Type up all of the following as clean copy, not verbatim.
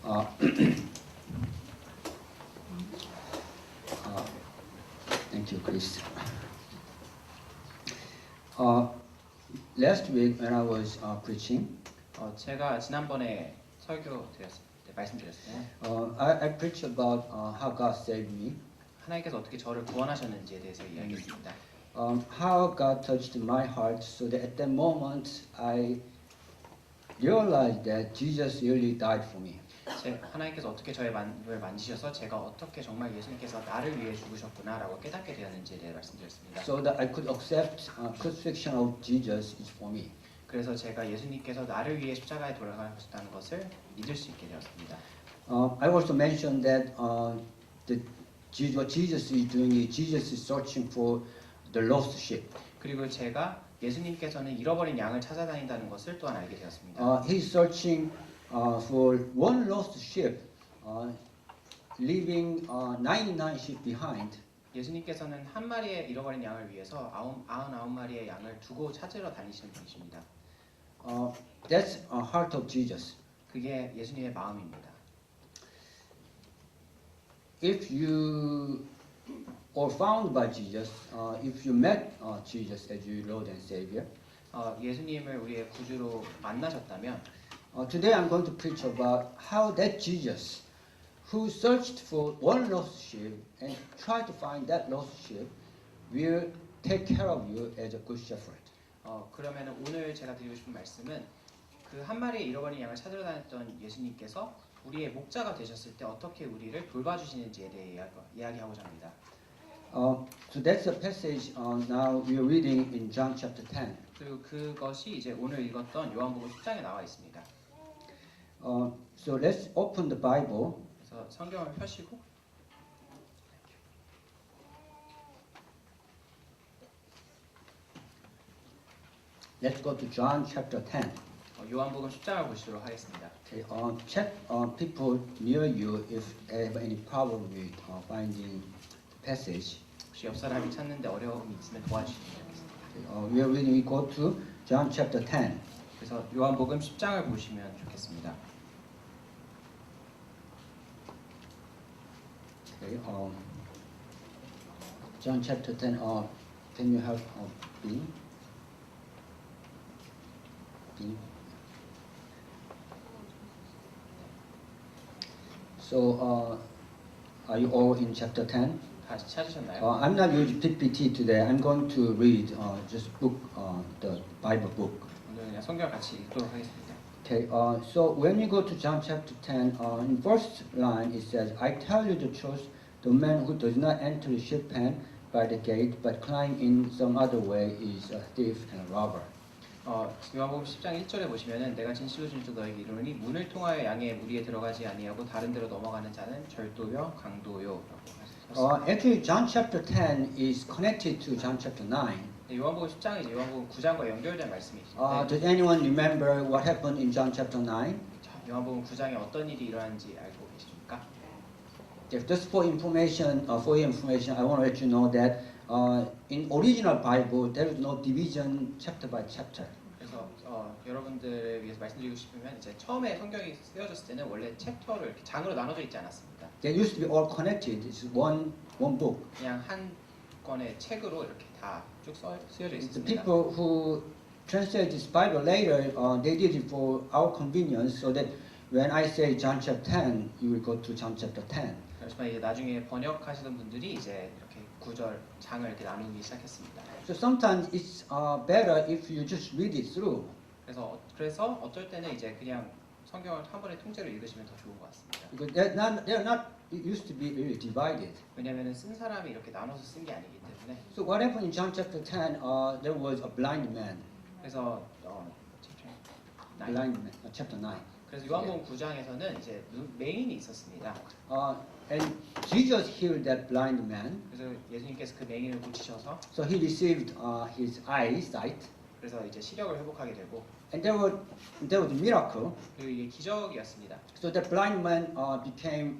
Uh, uh, thank you, Chris. Last week when I was preaching, 제가 지난번에 설교 드렸을 때 말씀드렸어요. I preached about how God saved me, 하나님께서 어떻게 저를 구원하셨는지에 대해서 이야기했습니다. how God touched my heart, so that at that moment I realized that Jesus really died for me. 하나님께서 어떻게 저의 마음을 만지셔서 제가 어떻게 정말 예수님께서 나를 위해 죽으셨구나라고 깨닫게 되었는지에 대해 말씀드렸습니다. So that I could accept crucifixion of Jesus is for me. 그래서 제가 예수님께서 나를 위해 십자가에 돌아가셨다는 것을 믿을 수 있게 되었습니다. I also mentioned that what Jesus is doing is Jesus is searching for the lost sheep. 그리고 제가 예수님께서는 잃어버린 양을 찾아다닌다는 것을 또한 알게 되었습니다. He's searching for one lost sheep, leaving 99 sheep behind. 예수님께서는 한 마리의 잃어버린 양을 위해서 99마리의 양을 두고 찾으러 다니시는 분이십니다. That's a heart of Jesus. 그게 예수님의 마음입니다. If you are found by Jesus, if you met Jesus as your Lord and Savior, 예수님을 우리의 구주로 만나셨다면 today I'm going to preach about how that Jesus, who searched for one lost sheep and tried to find that lost sheep, will take care of you as a good shepherd. 그러면 오늘 제가 드리고 싶은 말씀은 그 한 마리의 잃어버린 양을 찾으러 다녔던 예수님께서 우리의 목자가 되셨을 때 어떻게 우리를 돌봐주시는지에 대해 이야기하고자 합니다. So that's the passage now we are reading in John chapter 10. 그리고 그것이 이제 오늘 읽었던 요한복음 10장에 나와 있습니다. So let's open the Bible. 그래서 성경을 펴시고 Let's go to John chapter 10. 요한복음 10장을 보시도록 하겠습니다. Okay, check people near you if they have any problem with finding the passage. 혹시 옆 사람이 찾는데 어려움이 있으면 도와주시면 좋겠습니다. Okay, we go to John chapter 10. 그래서 요한복음 10장을 보시면 좋겠습니다. Okay, John chapter 10. Can you help Bean? Bean. So, are you all in chapter 10? 다시 찾으셨나요? I'm not using PPT today. I'm going to read just book, the Bible book. 오늘 그냥 성경을 같이 읽도록 하겠습니다. Okay, so when you go to John chapter 10, in first line it says, I tell you the truth, the man who does not enter the sheep pen by the gate, but climb in some other way is a thief and a robber. 요한복음 10장 1절에 보시면은 내가 진실로 진실로 너에게 이르노니 문을 통하여 양의 무리에 들어가지 아니하고 다른 데로 넘어가는 자는 절도요 강도요라고 하셨습니다. Actually, John chapter 10 is connected to John chapter 9. 요한복음 10장이 요한복음 9장과 연결된 말씀이신데 Does anyone remember what happened in John chapter 9? 요한복음 9장에 어떤 일이 일어났는지 알고 계십니까? Just for information, I want to let you know that in original Bible there is no division chapter by chapter. 그래서 여러분들을 위해서 말씀드리고 싶으면 이제 처음에 성경이 쓰여졌을 때는 원래 챕터를 이렇게 장으로 나눠져 있지 않았습니다. They used to be all connected. It's one book. 그냥 한 권의 책으로 이렇게 다 쭉 쓰여져 The 있습니다. people who translate this Bible later, they did it for our convenience, so that when I say John chapter 10, you will go to John chapter 10. 그렇지만 이제 나중에 번역하시던 분들이 이제 이렇게 구절 장을 이렇게 나누기 시작했습니다. So sometimes it's better if you just read it through. 그래서 어쩔 때는 이제 그냥 성경을 한 번에 통째로 읽으시면 더 좋은 것 같습니다. Because they're not used to be really divided. 왜냐하면 쓴 사람이 이렇게 나눠서 쓴 게 아니기 때문에. So what happened in John chapter 10? There was a blind man. 그래서 Blind man, chapter 9. 그래서 요한복음 9장에서는 이제 맹인이 있었습니다. And Jesus healed that blind man. 그래서 예수님께서 그 맹인을 고치셔서 So he received his eyesight. 그래서 이제 시력을 회복하게 되고. And there was a miracle. 그리고 이게 기적이었습니다. So the blind man became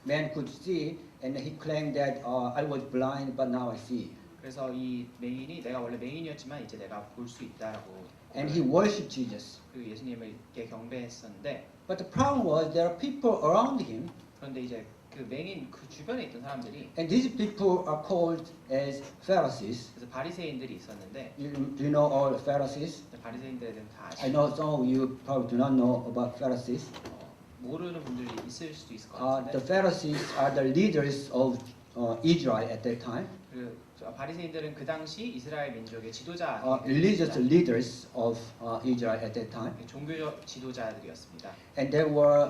man could see, and he claimed that I was blind, but now I see. 그래서 이 맹인이 내가 원래 맹인이었지만 이제 내가 볼 수 있다라고. And he worshipped Jesus. 그리고 예수님을 이렇게 경배했었는데. But the problem was there are people around him, 그런데 이제 그 맹인 그 주변에 있던 사람들이 and these people are called as Pharisees. 그래서 바리새인들이 있었는데 Do you know all the Pharisees? 바리새인들에 대해서 다 I know some of you probably do not know about Pharisees. 모르는 분들이 있을 수도 있을 것 The 같은데 Pharisees are the leaders of Israel at that time, 그 바리새인들은 그 당시 이스라엘 민족의 지도자 religious leaders of Israel at that time, 종교적 지도자들이었습니다. and they were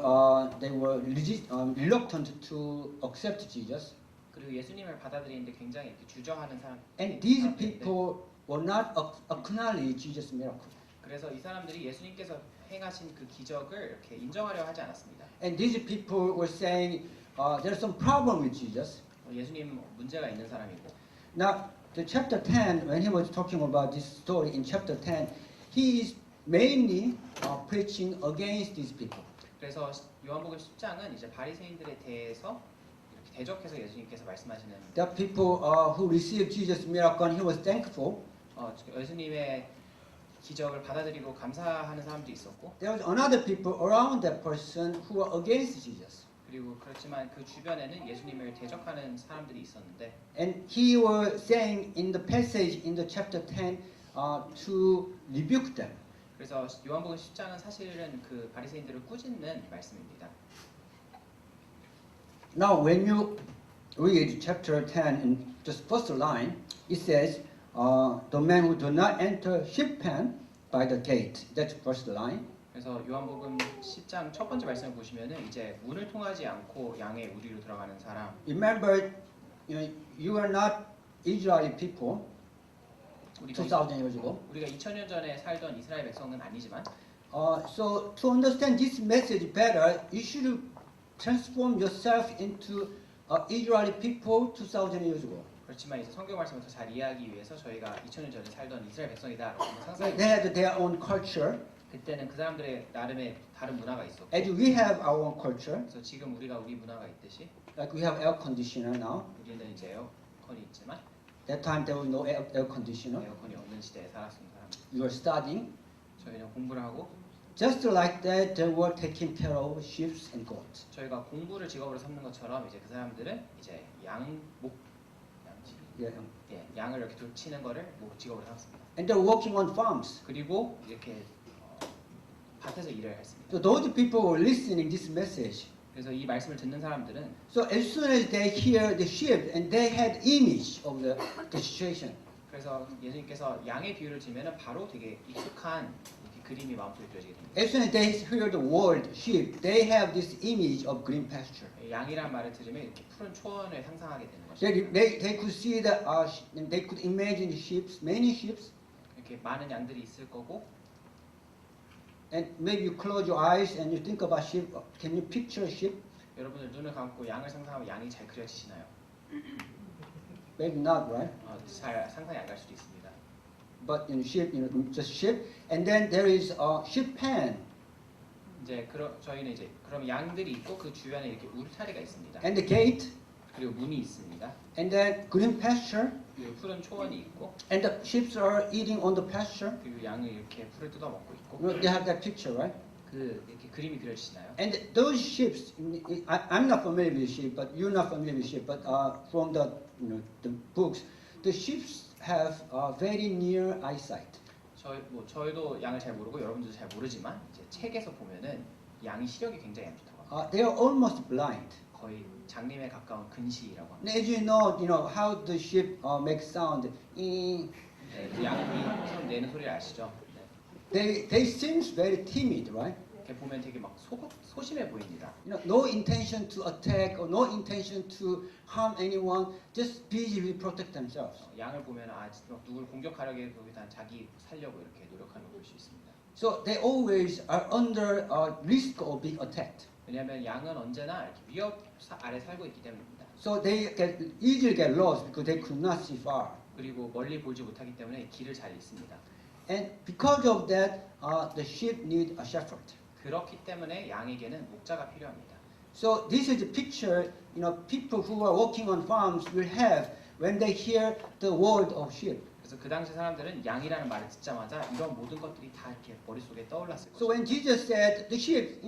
reluctant to accept Jesus. 그리고 예수님을 받아들이는데 굉장히 이렇게 주저하는 사람. And these people will not acknowledge Jesus' miracle. 그래서 이 사람들이 예수님께서 행하신 그 기적을 이렇게 인정하려 하지 않았습니다. And these people were saying there's some problem with Jesus. 예수님 문제가 있는 사람이고. Now, the chapter 10, when he was talking about this story in chapter 10, he is mainly preaching against these people. 그래서 요한복음 10장은 이제 바리새인들에 대해서 이렇게 대적해서 예수님께서 말씀하시는. There are people who received Jesus' miracle and he was thankful. 예수님의 기적을 받아들이고 감사하는 사람도 있었고. There was another people around that person who were against Jesus. 그리고 그렇지만 그 주변에는 예수님을 대적하는 사람들이 있었는데. And he was saying in the passage in the chapter 10 to rebuke them. 그래서 요한복음 10장은 사실은 그 바리새인들을 꾸짖는 말씀입니다. Now, when you read chapter 10 in just first line, it says, the man who do not enter sheep pen by the gate. That's first line. 그래서 요한복음 10장 첫 번째 말씀을 보시면은 이제 문을 통하지 않고 양의 우리로 들어가는 사람. Remember, you are not Israeli people. 2,000 years ago. 우리가 2000년 전에 살던 이스라엘 백성은 아니지만. So to understand this message better, you should transform yourself into Israeli people 2,000 years ago. 그렇지만 이제 성경 말씀을 더 잘 이해하기 위해서 저희가 2000년 전에 살던 이스라엘 백성이다라고 상상해. They had their own culture. 그때는 그 사람들의 나름의 다른 문화가 있었고. As we have our own culture. 그래서 지금 우리가 우리 문화가 있듯이. Like we have air conditioner now. 우리는 이제 에어컨이 있지만. That time there was no air conditioner. 에어컨이 없는 시대에 살았던 사람. You are studying. 저희는 공부를 하고. Just like that, they were taking care of sheep and goats. 저희가 공부를 직업으로 삼는 것처럼 이제 그 사람들은 이제 양을 이렇게 돌치는 거를 직업으로 삼습니다. And they're working on farms. 그리고 이렇게 밭에서 일을 했습니다. So those people were listening this message. 그래서 이 말씀을 듣는 사람들은 So as soon as they hear the sheep and they had image of the situation. 그래서 예수님께서 양의 비유를 들면은 바로 되게 익숙한 그림이 마음속에 그려지게 됩니다. As soon as they hear the word sheep, they have this image of green pasture. 양이란 말을 들으면 이렇게 푸른 초원을 상상하게 되는 것입니다. They could see the they could imagine the sheep, many sheep. 이렇게 많은 양들이 있을 거고. And maybe you close your eyes and you think about sheep. Can you picture sheep? 여러분들 눈을 감고 양을 상상하면 양이 잘 그려지시나요? Maybe not, right? 잘 상상이 안 갈 수도 있습니다. But in sheep, just sheep, and then there is a sheep pen. 이제 저희는 이제 그럼 양들이 있고 그 주변에 이렇게 울타리가 있습니다. And the gate. 그리고 문이 있습니다. And then green pasture. 그리고 푸른 초원이 있고. And the sheep are eating on the pasture. 그리고 양을 이렇게 풀을 뜯어 먹고 있고. They have that picture, right? 이렇게 그림이 그려지시나요? And those sheep, I'm not familiar with sheep, but you're not familiar with sheep. But from the the books, the sheep have very near eyesight. 저희도 양을 잘 모르고 여러분들도 잘 모르지만 이제 책에서 보면은 양이 시력이 굉장히 안 좋다고 합니다. They are almost blind. 거의 장님에 가까운 근시라고 합니다. As you know how the sheep make sound. 양이 손 내는 소리를 아시죠? They seems very timid, right? 이렇게 보면 되게 막 소심해 보입니다. No intention to attack or no intention to harm anyone. Just busy with protect themselves. 양을 보면 누굴 공격하려기보단 자기 살려고 이렇게 노력하는 걸 볼 수 있습니다. So they always are under risk of being attacked. 왜냐하면 양은 언제나 이렇게 위협 아래 살고 있기 때문입니다. So they easily get lost because they could not see far. 그리고 멀리 보지 못하기 때문에 길을 잘 잃습니다. And because of that, the sheep need a shepherd. 그렇기 때문에 양에게는 목자가 필요합니다. So this is a picture, people who are working on farms will have when they hear the word of sheep. 그래서 그 당시 사람들은 양이라는 말을 듣자마자 이런 모든 것들이 다 이렇게 머릿속에 떠올랐을 So 거죠. when Jesus said the sheep,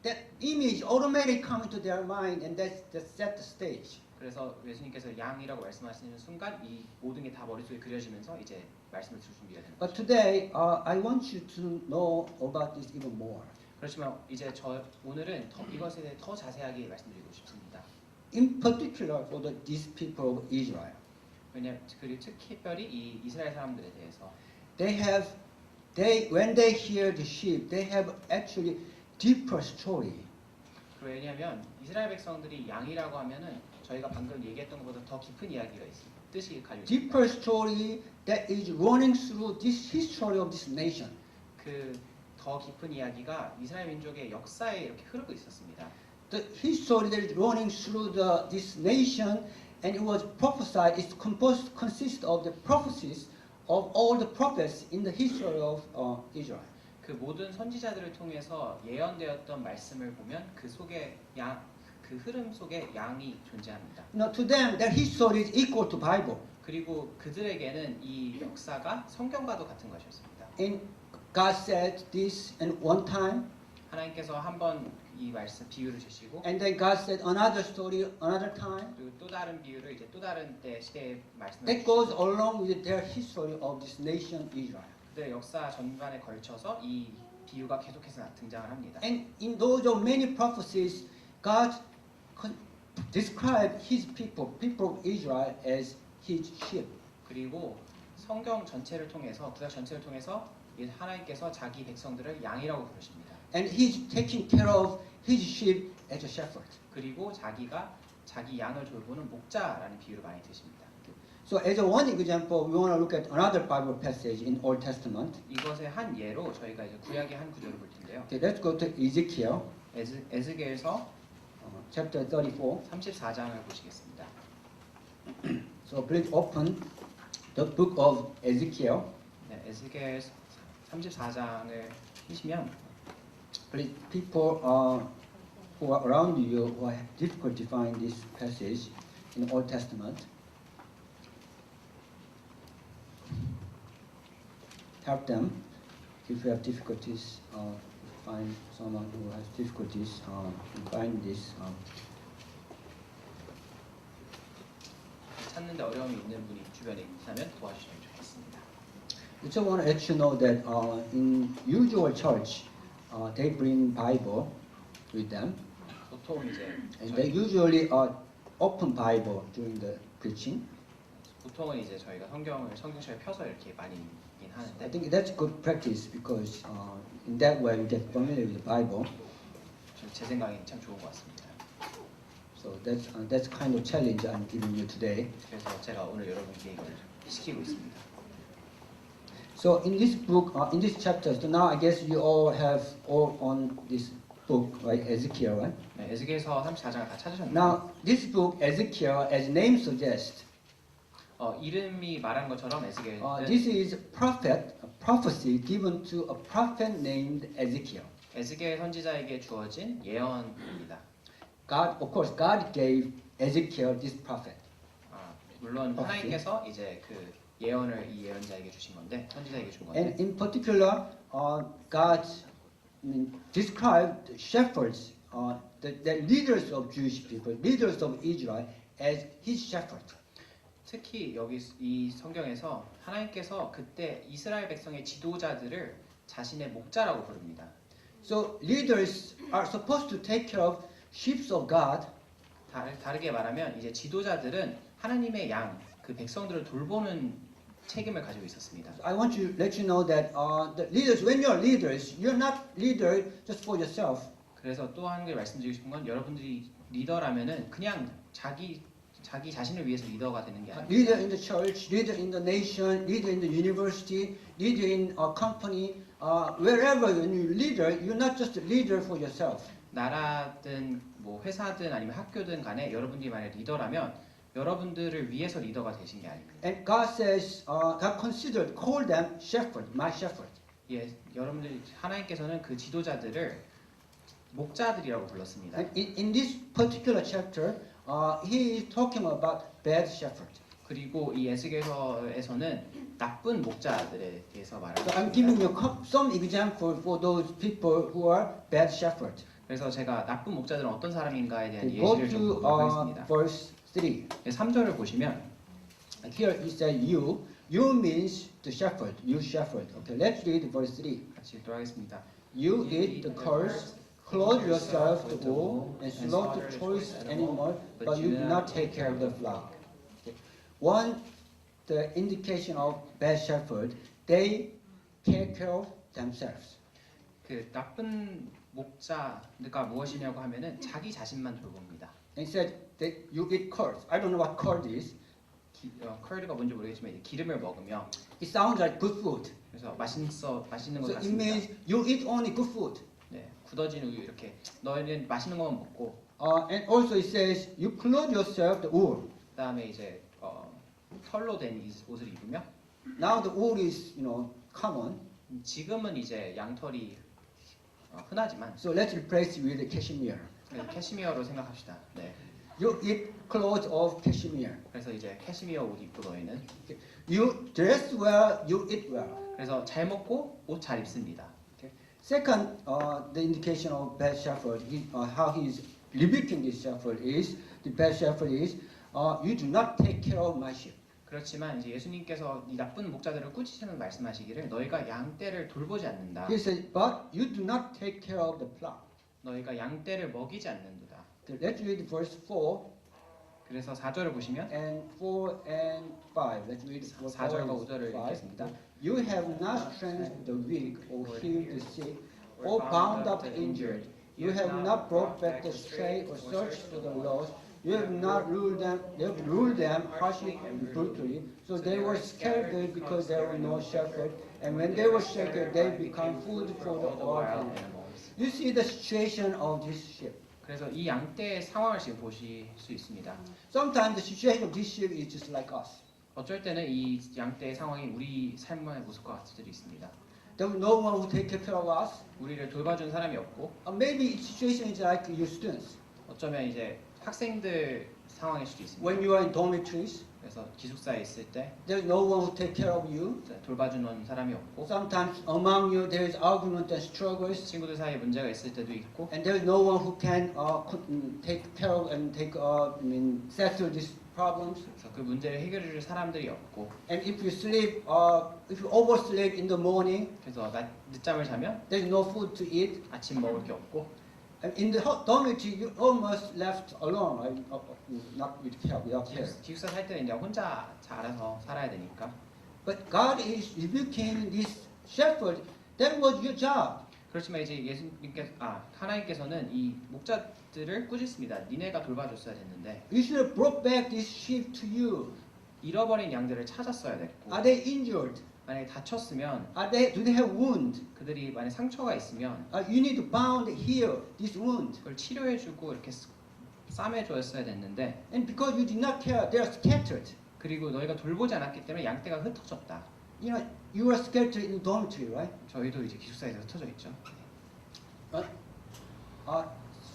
that image automatically come into their mind, and that set the stage. 그래서 예수님께서 양이라고 말씀하시는 순간 이 모든 게 다 머릿속에 그려지면서 이제 말씀을 들을 준비가 되는 But 거죠. today, I want you to know about this even more. 그렇지만 이제 오늘은 이것에 대해 더 자세하게 말씀드리고 싶습니다. In particular for these people of Israel. 왜냐하면 그리고 특별히 이 이스라엘 사람들에 대해서 When they hear the sheep, they have actually deeper story. 왜냐하면 이스라엘 백성들이 양이라고 하면은 저희가 방금 얘기했던 것보다 더 깊은 이야기가 있습니다. 뜻이 가지고 있습니다. Deeper story that is running through this history of this nation. 그 더 깊은 이야기가 이스라엘 민족의 역사에 이렇게 흐르고 있었습니다. The history that is running through this nation, and it was prophesied. It consists of the prophecies of all the prophets in the history of Israel. 그 모든 선지자들을 통해서 예언되었던 말씀을 보면 그 속에 그 흐름 속에 양이 존재합니다. Now, to them, their history is equal to Bible. 그리고 그들에게는 이 역사가 성경과도 같은 것이었습니다. And God said this in one time, 하나님께서 한번 이 말씀 비유를 주시고 and then God said another story another time. 그리고 또 다른 비유를 이제 또 다른 때 시대에 말씀을 That goes along with their history of this nation Israel. 그들의 역사 전반에 걸쳐서 이 비유가 계속해서 등장을 합니다. And in those of many prophecies, God described His people of Israel, as His sheep. 그리고 성경 전체를 통해서 구약 전체를 통해서 하나님께서 자기 백성들을 양이라고 부르십니다. And He's taking care of His sheep as a shepherd. 그리고 자기가 자기 양을 돌보는 목자라는 비유를 많이 드십니다. So as a one example, we want to look at another Bible passage in Old Testament. 이것의 한 예로 저희가 이제 구약의 한 구절을 볼 텐데요. Okay, let's go to Ezekiel, 에스겔서 chapter 34. 34장을 보시겠습니다. So please open the book of Ezekiel. 네, 에스겔 34장을 펴시면 Please, people who are around you who have difficulty finding this passage in Old Testament, help them if you have difficulties. Find someone who has difficulties in finding this. 찾는데 어려움이 있는 분이 주변에 있다면 도와주시면 좋겠습니다. I just want to let you know that in usual church, they bring Bible with them, 보통 이제 and they usually open Bible during the preaching. 보통은 이제 저희가 성경책을 펴서 이렇게 많이 읽긴 I 하는데 think that's good practice because in that way you get familiar with the Bible. 제 생각엔 참 좋은 것 같습니다. So that's kind of challenge I'm giving you today. 그래서 제가 오늘 여러분께 이걸 시키고 있습니다. So in this book, in this chapter, so now I guess you all have all on this book, right, Ezekiel, right? 네, 에스겔서 34장을 다 찾으셨나요? Now this book, Ezekiel, as name suggests, 이름이 말한 것처럼 에스겔은 this is a prophecy given to a prophet named Ezekiel. 에스겔 선지자에게 주어진 예언입니다. Of course, God gave Ezekiel this prophet. 물론 하나님께서 이제 그 예언을 이 예언자에게 주신 건데 선지자에게 준 건데. And in particular, God described shepherds, the leaders of Jewish people, leaders of Israel, as His shepherd. 특히 여기 이 성경에서 하나님께서 그때 이스라엘 백성의 지도자들을 자신의 목자라고 부릅니다. So leaders are supposed to take care of sheep of God. 다르게 말하면 이제 지도자들은 하나님의 양, 그 백성들을 돌보는 책임을 가지고 있었습니다. I want to let you know that the leaders, when you're leaders, you're not leader just for yourself. 그래서 또 한 개 말씀드리고 싶은 건 여러분들이 리더라면은 그냥 자기 자신을 위해서 리더가 되는 게 아니에요. Leader in the church, leader in the nation, leader in the university, leader in a company, wherever when you leader, you're not just a leader for yourself. 나라든 뭐 회사든 아니면 학교든 간에 여러분들이 만약 리더라면 여러분들을 위해서 리더가 되신 게 아닙니다. And God says, God call them shepherd, my shepherd. 예, 여러분들 하나님께서는 그 지도자들을 목자들이라고 불렀습니다. And in this particular chapter, He is talking about bad shepherd. 그리고 이 에스겔서에서는 나쁜 목자들에 대해서 So 말합니다. I'm giving you some example for those people who are bad shepherd. 그래서 제가 나쁜 목자들은 어떤 사람인가에 대한 Okay, go 예시를 좀 to 보도록 하겠습니다. verse 3. 3절을 보시면 Here it says you. You means the shepherd. You shepherd. Okay, let's read verse 3. 같이 읽도록 하겠습니다. You eat the curse, clothe yourself with wool, and slaughter choice animal, but you do not take care of the flock. Okay. One, the indication of bad shepherd, they take care of themselves. 그 나쁜 목자가 무엇이냐고 하면은 자기 자신만 돌봅니다. And it said that you eat curd. I don't know what curd is. 커리가 뭔지 모르겠지만 이제 기름을 먹으며 It sounds like good food. 그래서 맛있는 것 So it 같습니다. means you eat only good food. 네, 굳어진 우유 이렇게 너희는 맛있는 것만 먹고 And also it says you clothe yourself the wool. 그다음에 이제 털로 된 옷을 입으며 Now the wool is common. 지금은 이제 양털이 흔하지만 So let's replace it with the cashmere. 캐시미어로 생각합시다. 네, You eat clothes of cashmere. 그래서 이제 캐시미어 옷 입고 너희는 You dress well, you eat well. 그래서 잘 먹고 옷 잘 입습니다. Second, the indication of bad shepherd, how he is rebuking this shepherd is, the bad shepherd is, you do not take care of my sheep. 그렇지만 이제 예수님께서 이 나쁜 목자들을 꾸짖으면 말씀하시기를 너희가 양떼를 돌보지 않는다. He says, but you do not take care of the flock. 너희가 양떼를 먹이지 않는도다. Let's read verse 4 그래서 4절을 보시면 and 4 and 5. Let's read 4 4절과 and 5절을 5. 읽겠습니다. You have not strengthened the weak, or healed the sick, or bound up the injured. You have not brought back the stray, or searched for the lost. You have not ruled them harshly and brutally. So they were scattered because there were no shepherd. And when they were scattered, they become food for the wild animals. You see the situation of this sheep. 그래서 이 양떼의 상황을 지금 보실 수 있습니다. Sometimes the situation of this sheep is just like us. 어쩔 때는 이 양떼의 상황이 우리 삶의 모습과 같을 때도 있습니다. There was no one who take care of us. 우리를 돌봐준 사람이 없고 Maybe the situation is like your students. 어쩌면 이제 학생들 상황일 수도 있습니다. When you are in dormitories, 그래서 기숙사에 있을 때 there is no one who take care of you. 돌봐주는 사람이 없고 Sometimes among you there is argument and struggles, 친구들 사이에 문제가 있을 때도 있고 and there is no one who can take care of and settle these problems. 그래서 그 문제를 해결해 줄 사람들이 없고 And if you sleep, if you oversleep in the morning, 그래서 늦잠을 자면 there is no food to eat. 아침 먹을 게 없고 And in the dormitory, you almost left alone, right? Not with care, without care. 기숙사 살 때는 이제 혼자 알아서 살아야 되니까. But God is rebuking this shepherd. That was your job. 그렇지만 이제 하나님께서는 이 목자들을 꾸짖습니다. 니네가 돌봐줬어야 됐는데 You should have brought back this sheep to you. 잃어버린 양들을 찾았어야 됐고 Are they injured? 만약에 다쳤으면 Do they have wound? 그들이 만약 상처가 있으면 You need to bound, heal this wound. 그걸 치료해주고 이렇게 싸매줬어야 됐는데 And because you did not care, they are scattered. 그리고 너희가 돌보지 않았기 때문에 양떼가 흩어졌다. You are scattered in dormitory, right? 저희도 이제 기숙사에서 흩어져 있죠.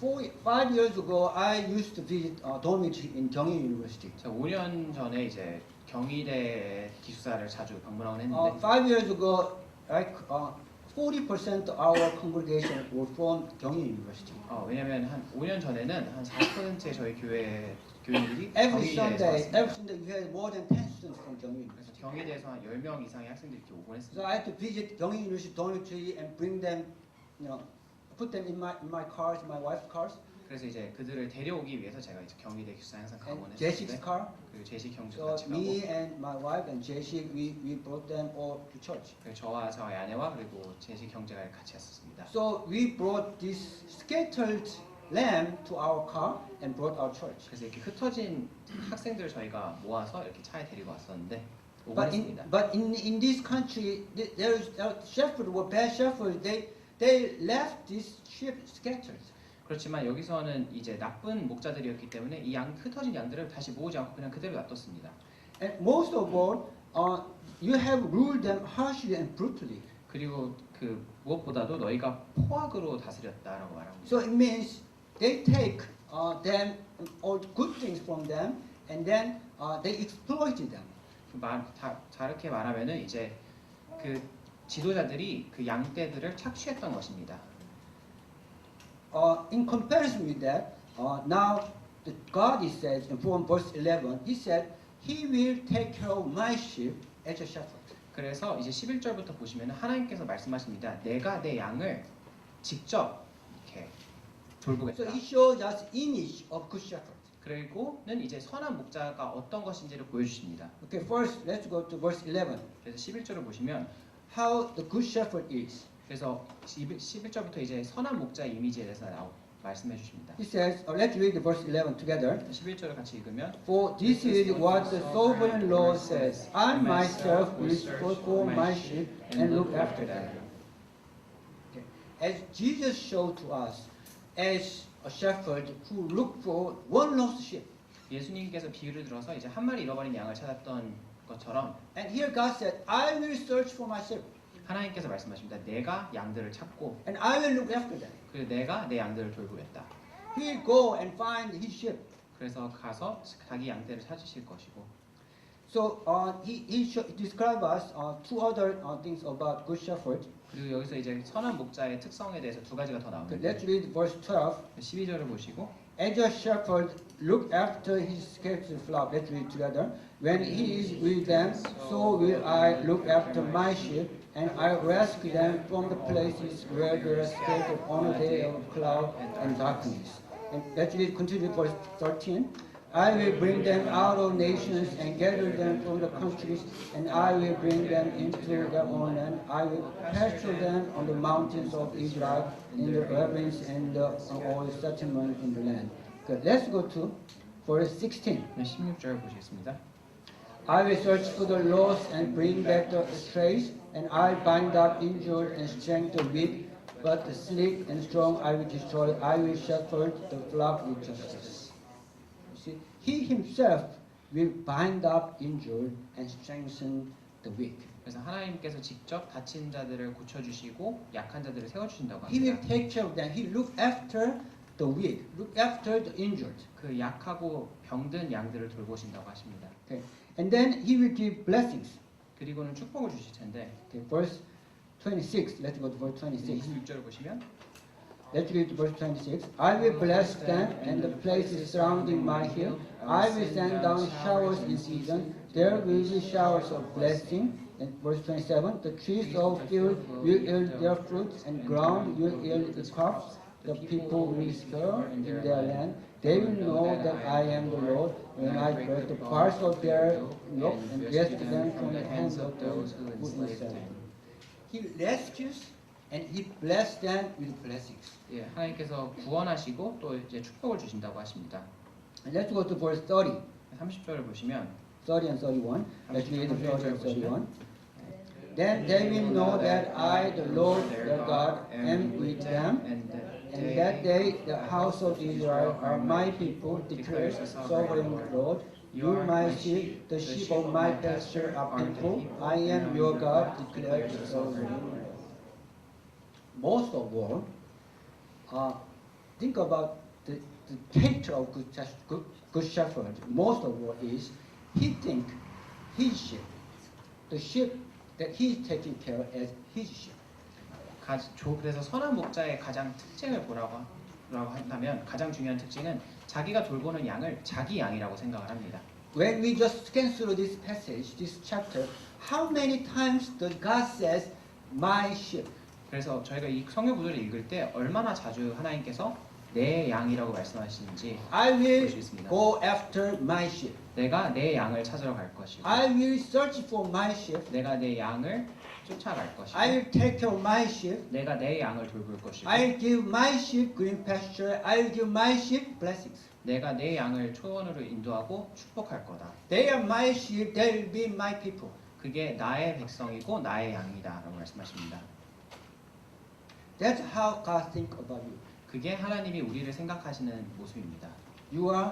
5 years ago, I used to visit dormitory in Gyeonggi University. 제가 5년 전에 이제 경희대 기숙사를 자주 방문하곤 했는데 5 years ago, like 40% of our congregation were from Gyeonggi University. 왜냐면 한 5년 전에는 한 40%의 저희 교회 교인들이 Every 경희대에서 Sunday, 왔습니다. we had more than 10 students from Gyeonggi 그래서 University. 경희대에서 한 10명 이상의 학생들이 이렇게 오곤 So 했습니다. I had to visit Gyeonggi University dormitory and bring them, put them in my cars, my wife's cars, 그래서 이제 그들을 데려오기 위해서 제가 이제 경희대 기숙사에 항상 가곤 and Jessic's 했었는데 car. 그리고 제식 형제 So 같이 가고 me and my wife and Jessic, we brought them all to church. 그리고 저와 저의 아내와 그리고 제식 형제가 같이 했었습니다. So we brought this scattered lamb to our car and brought our church. 그래서 이렇게 흩어진 학생들을 저희가 모아서 이렇게 차에 데리고 왔었는데 오곤 했습니다. But in this country, there is a shepherd or bad shepherd. They left this sheep scattered. 그렇지만 여기서는 이제 나쁜 목자들이었기 때문에 이 흩어진 양들을 다시 모으지 않고 그냥 그대로 놔뒀습니다. And most of all, you have ruled them harshly and brutally. 그리고 그 무엇보다도 너희가 포악으로 다스렸다라고 말합니다. So it means they take them all good things from them, and then they exploited them. 다르게 말하면은 이제 그 지도자들이 그 양떼들을 착취했던 것입니다. In comparison with that, now God, he says, from verse 11, he said, He will take care of my sheep as a shepherd. 그래서 이제 11절부터 보시면 하나님께서 말씀하십니다. 내가 내 양을 직접 이렇게 So 돌보겠다. he shows us image of good shepherd. 그리고는 이제 선한 목자가 어떤 것인지를 보여주십니다. Okay, first let's go to verse 11. 그래서 11절을 보시면 How the good shepherd is. 그래서 11절부터 이제 선한 목자의 이미지에 대해서 말씀해 주십니다. He says, let's read verse 11 together. 11절을 같이 읽으면 For this is what the sovereign Lord says, I myself will search for my sheep and look after them. Okay. As Jesus showed to us, as a shepherd who looked for one lost sheep. 예수님께서 비유를 들어서 이제 한 마리 잃어버린 양을 찾았던 것처럼 And here God said, I will search for my sheep 하나님께서 말씀하십니다. 내가 양들을 찾고 and I will look after them. 그리고 내가 내 양들을 돌보겠다. He will go and find his sheep. 그래서 가서 자기 양떼를 찾으실 것이고. So he described us two other things about good shepherd. 그리고 여기서 이제 선한 목자의 특성에 대해서 두 가지가 더 Okay, 나옵니다. let's read verse 12. 12절을 보시고 As a shepherd look after his scattered flock. Let's read together. When he is with them, so will I look after my sheep, and I rescue them from the places where they are scattered on a day of cloud and darkness. And let's read continue verse 13. I will bring them out of nations and gather them from the countries, and I will bring them into their own land. I will pasture them on the mountains of Israel, in the ravines and all settlement in the land. Good. Let's go to verse 16. 16절 보시겠습니다. I will search for the lost and bring back the strays, and I bind up injured and strengthen the weak, but the sleek and strong I will destroy. I will shepherd the flock with justice. See, he himself will bind up injured and strengthen the weak. 그래서 하나님께서 직접 다친 자들을 고쳐주시고 약한 자들을 세워주신다고 He will 합니다. take care of them. He look after the weak, look after the injured. 그 약하고 병든 양들을 돌보신다고 하십니다. Okay. And then he will give blessings. 그리고는 축복을 주실 텐데 Okay, verse 26. Let's go to verse 26. 26절을 보시면 Let's read verse 26. I will bless them and the places surrounding my hill. I will send down showers in season. There will be showers of blessing. And verse 27. The trees of field will yield their fruits, and ground will yield its crops. The people will stir in their land. They will know that I am the Lord when I break the parts of their yoke and rescue them from the hands of those who enslave them. He rescues and he blesses them with blessings. 예, 하나님께서 구원하시고 또 이제 축복을 주신다고 하십니다. And let's go to verse 30. 30절을 보시면 30 and 31. Let's read the 30 and 31. Then they will know that I, the Lord their God, am with them, and that they, the house of Israel, are my people, declares the sovereign Lord. You are my sheep, the sheep of my pasture are people. I am your God, declares the sovereign Lord. Most of all, think about the character of good shepherd. Most of all is he think his sheep, the sheep that he's taking care as his sheep. 그래서 선한 목자의 가장 특징을 보라고 한다면 가장 중요한 특징은 자기가 돌보는 양을 자기 양이라고 생각을 합니다. When we just scan through this passage, this chapter, how many times does God says, "My sheep"? 그래서 저희가 이 성경 구절을 읽을 때 얼마나 자주 하나님께서 내 양이라고 말씀하시는지 I will 볼 수 있습니다. go after my sheep. 내가 내 양을 찾으러 갈 것이고 I will search for my sheep. 내가 내 양을 쫓아갈 것이고 I will take care of my sheep. 내가 내 양을 돌볼 것이고 I will give my sheep green pasture. I will give my sheep blessings. 내가 내 양을 초원으로 인도하고 축복할 거다. They are my sheep. They will be my people. 그게 나의 백성이고 나의 양이다 라고 말씀하십니다. That's how God think about you. 그게 하나님이 우리를 생각하시는 모습입니다. You are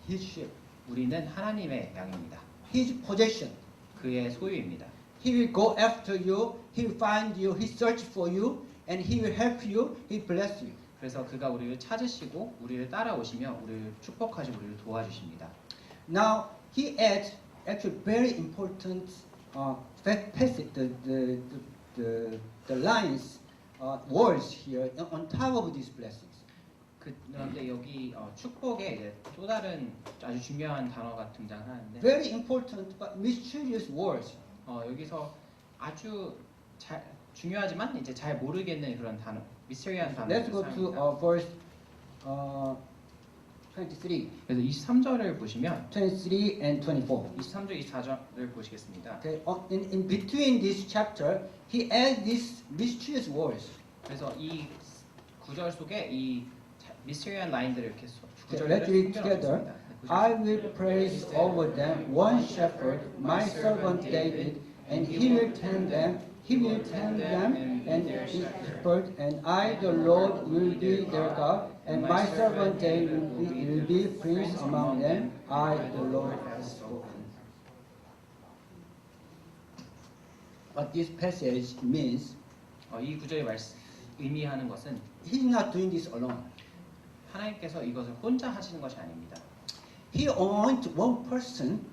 His sheep. 우리는 하나님의 양입니다. His possession. 그의 소유입니다. He will go after you. He will find you. He search for you, and He will help you. He bless you. 그래서 그가 우리를 찾으시고 우리를 따라오시며 우리를 축복하시고 우리를 도와주십니다. Now he adds actually very important passage, the lines, words here on top of these blessings. 그런데 여기 축복에 이제 또 다른 아주 중요한 단어가 등장하는데 Very important but mysterious words. 여기서 아주 중요하지만 이제 잘 모르겠는 그런 단어, 미스터리한 Let's 단어를 go to 사용합니다. verse 23. 그래서 23절을 보시면 23 and 24. 23절, 24절을 보시겠습니다. Okay, in between this chapter, he adds these mysterious words. 그래서 이 구절 속에 이 미스터리한 라인들을 이렇게 Okay, 구절을 let's read 숨겨놓고 together. 있습니다. 네, I will praise over them one shepherd, my servant David, and he will tend them. He will tend them and his shepherd, and I, the Lord, will be their God, and my servant David will be prince among them. I, the Lord, have spoken. What this passage means, 이 구절이 의미하는 것은 he's not doing this alone. 하나님께서 이것을 혼자 하시는 것이 아닙니다. He anoints one person,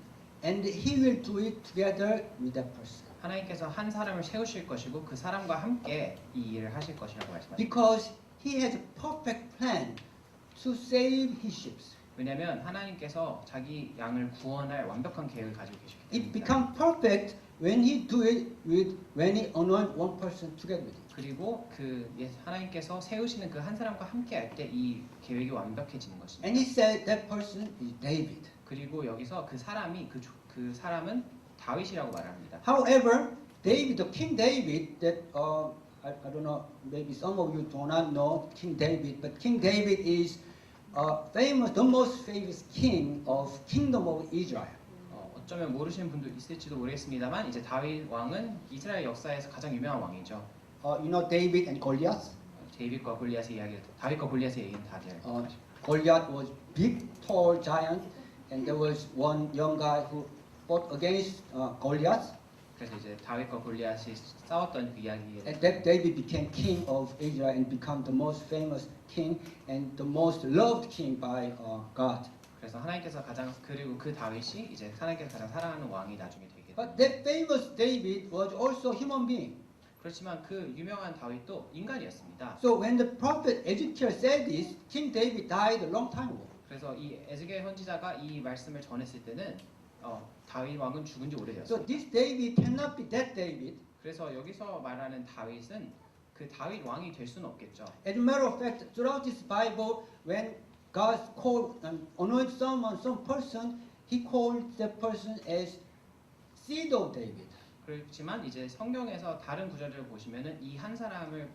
and he will do it together with that person. 하나님께서 한 사람을 세우실 것이고 그 사람과 함께 이 일을 하실 것이라고 말씀하십니다. Because he has a perfect plan to save his sheep. 왜냐하면 하나님께서 자기 양을 구원할 완벽한 계획을 가지고 계시기 It 때문입니다. becomes perfect when he do it when he anoint one person together with him. 그리고 하나님께서 세우시는 그 한 사람과 함께 할 때 이 계획이 완벽해지는 것입니다. And he said that person is David. 그리고 여기서 그 사람은 다윗이라고 말합니다. However, David, the King David, that I don't know, maybe some of you do not know King David, but King David is famous, the most famous king of Kingdom of Israel. 어쩌면 모르시는 분도 있을지도 모르겠습니다만 이제 다윗 왕은 이스라엘 역사에서 가장 유명한 왕이죠. You know David and Goliath. 다윗과 골리앗의 얘기는 다들 Goliath was big, tall giant, and there was one young guy who fought against Goliath. 그래서 이제 다윗과 골리앗이 싸웠던 그 이야기에 And that David became king of Israel and become the most famous king and the most loved king by God. 그래서 하나님께서 그리고 그 다윗이 이제 하나님께서 가장 사랑하는 왕이 나중에 되게 But that famous David was also human being. 그렇지만 그 유명한 다윗도 인간이었습니다. So when the prophet Ezekiel said this, King David died a long time ago. 그래서 이 에스겔 선지자가 이 말씀을 전했을 때는 다윗 왕은 죽은 지 So 오래되었습니다. this David cannot be that David. 그래서 여기서 말하는 다윗은 그 다윗 왕이 될 수는 없겠죠. As a matter of fact, throughout this Bible, when God called anoint someone, some person, He called that person as seed of David. 그렇지만 이제 성경에서 다른 구절들을 보시면은 이 한 사람을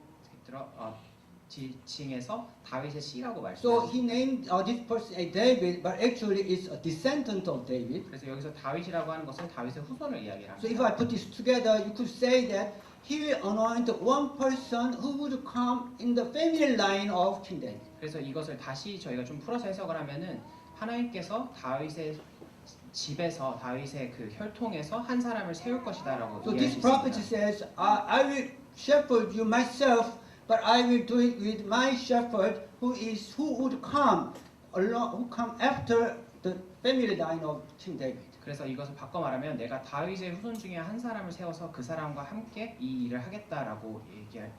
지칭해서 다윗의 씨라고 So 말씀하십니다. He named this person as David, but actually it's a descendant of David. 그래서 여기서 다윗이라고 하는 것은 다윗의 후손을 이야기를 So if 합니다. I put this together, you could say that He will anoint one person who would come in the family line of King David. 그래서 이것을 다시 저희가 좀 풀어서 해석을 하면은 하나님께서 다윗의 집에서 다윗의 그 혈통에서 한 사람을 세울 것이다라고 So 이야기할 this 수 prophet 있습니다. says, I will shepherd you myself, but I will do it with my shepherd who would come along, who come after the family line of King David. 그래서 이것을 바꿔 말하면 내가 다윗의 후손 중에 한 사람을 세워서 그 사람과 함께 이 일을 하겠다라고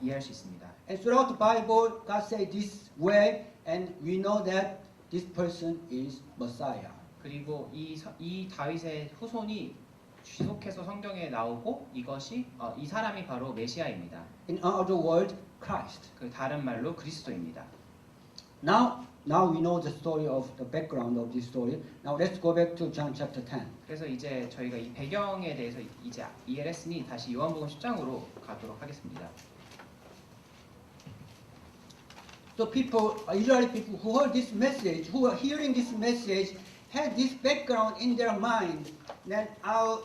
이해할 수 있습니다. And throughout the Bible, God says this way, and we know that this person is Messiah. 그리고 이 다윗의 후손이 지속해서 성경에 나오고 이것이 이 사람이 바로 메시아입니다. In other words, Christ. 그 다른 말로 그리스도입니다. Now we know the story of the background of this story. Now let's go back to John chapter 10. 그래서 이제 저희가 이 배경에 대해서 이제 이해를 했으니 다시 요한복음 10장으로 가도록 하겠습니다. So people, Israeli people who heard this message, who are hearing this message, had this background in their mind. Then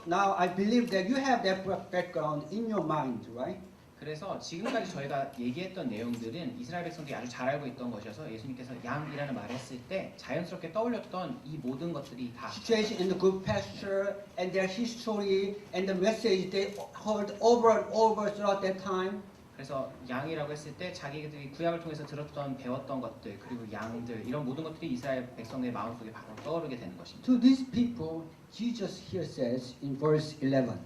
now I believe that you have that background in your mind, right? 그래서 지금까지 저희가 얘기했던 내용들은 이스라엘 백성들이 아주 잘 알고 있던 것이어서 예수님께서 양이라는 말을 했을 때 자연스럽게 떠올렸던 이 모든 것들이 다 Situation in the good pasture and their history and the message they heard over and over throughout that time. 그래서 양이라고 했을 때 자기들이 구약을 통해서 들었던 배웠던 것들 그리고 양들 이런 모든 것들이 이스라엘 백성의 마음속에 바로 떠오르게 되는 것입니다. To these people, Jesus here says in verse 11.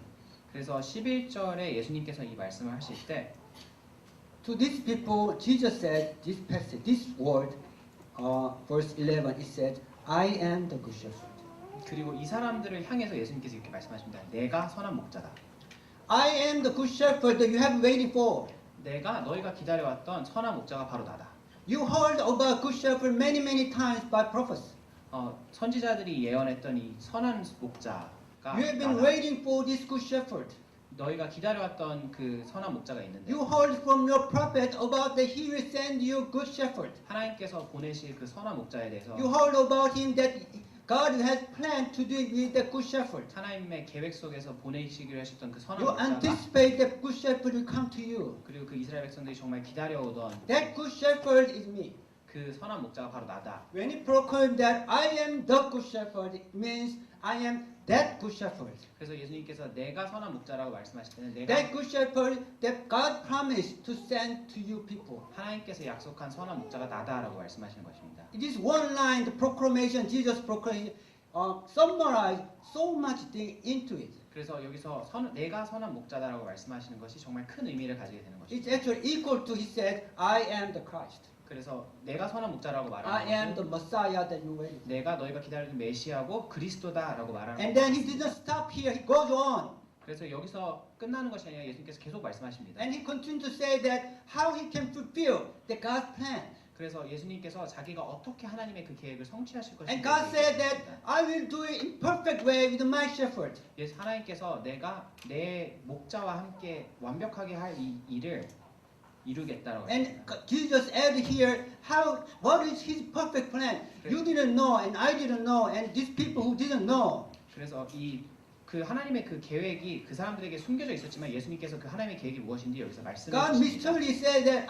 그래서 11절에 예수님께서 이 말씀을 하실 때 To these people, Jesus said this passage, this word, verse 11, it said, I am the good shepherd. 그리고 이 사람들을 향해서 예수님께서 이렇게 말씀하십니다. 내가 선한 목자다. I am the good shepherd that you have waited for. 내가 너희가 기다려왔던 선한 목자가 바로 나다. You heard about good shepherd many, many times by prophets. 선지자들이 예언했던 이 선한 목자가 You have been 나다. waiting for this good shepherd. 너희가 기다려왔던 그 선한 목자가 있는데 You heard from your prophet about that he will send you good shepherd. 하나님께서 보내실 그 선한 목자에 대해서 You heard about him that God has planned to do with the good shepherd. 하나님의 계획 속에서 보내시기로 하셨던 그 선한 You 목자가 anticipate that good shepherd will come to you. 그리고 그 이스라엘 백성들이 정말 기다려오던 That good shepherd is me. 그 선한 목자가 바로 나다. When he proclaimed that I am the good shepherd, it means I am that good shepherd. 그래서 예수님께서 내가 선한 목자라고 말씀하실 때는 That 내가 good shepherd that God promised to send to you people. 하나님께서 약속한 선한 목자가 나다라고 말씀하시는 것입니다. It is one line, the proclamation Jesus proclaimed, summarized so much thing into it. 그래서 여기서 내가 선한 목자다라고 말씀하시는 것이 정말 큰 의미를 가지게 되는 It's 것입니다. actually equal to he said, I am the Christ. 그래서 내가 선한 목자라고 I 말하는 am the 것은 Messiah that you waited. 내가 너희가 기다리는 메시아고 그리스도다라고 말하는 And then he 것입니다. didn't stop here. He goes on. 그래서 여기서 끝나는 것이 아니라 예수님께서 계속 말씀하십니다. And he continued to say that how he can fulfill the God's plan. 그래서 예수님께서 자기가 어떻게 하나님의 그 계획을 성취하실 And 것인지 God said that I will do it in perfect way with my shepherd. 하나님께서 내가 내 목자와 함께 완벽하게 할 이 일을 이루겠다라고 And 했습니다. Jesus added here, what is his perfect plan? You didn't know, and I didn't know, and these people who didn't know. 그래서 그 하나님의 그 계획이 그 사람들에게 숨겨져 있었지만 예수님께서 그 하나님의 계획이 무엇인지 여기서 말씀해 God 주십니다. mysteriously said that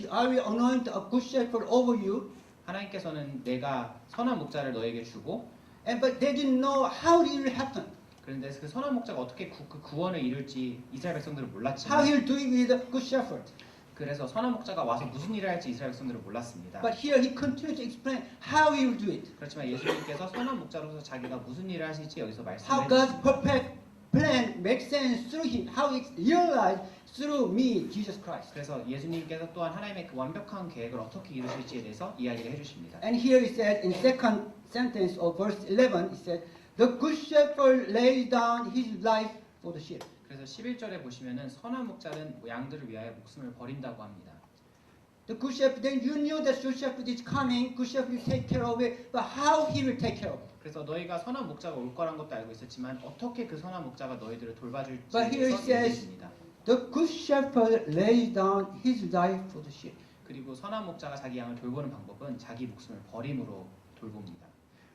I will anoint a good shepherd over you. 하나님께서는 내가 선한 목자를 너에게 주고 But they didn't know how it will happen. 그런데 그 선한 목자가 어떻게 그 구원을 이룰지 이스라엘 백성들은 How 몰랐지만 he will do it with a good shepherd. 그래서 선한 목자가 와서 무슨 일을 할지 이스라엘 백성들은 몰랐습니다. But here he continued to explain how he will do it. 그렇지만 예수님께서 선한 목자로서 자기가 무슨 일을 하실지 여기서 How 말씀해 God's 주십니다. perfect plan makes sense through him. How it's realized through me, Jesus Christ. 그래서 예수님께서 또한 하나님의 그 완벽한 계획을 어떻게 이루실지에 대해서 이야기를 해주십니다. And here it said in second sentence of verse 11, it said, the good shepherd lays down his life for the sheep. 그래서 11절에 보시면은 선한 목자는 양들을 위하여 목숨을 버린다고 합니다. The good shepherd, then you knew that good shepherd is coming, good shepherd will take care of it, but how he will take care of it. 그래서 너희가 선한 목자가 올 거란 것도 알고 있었지만 어떻게 그 선한 목자가 너희들을 돌봐줄지 But here it says, 얘기했습니다. the good shepherd lays down his life for the sheep. 그리고 선한 목자가 자기 양을 돌보는 방법은 자기 목숨을 버림으로 돌봅니다.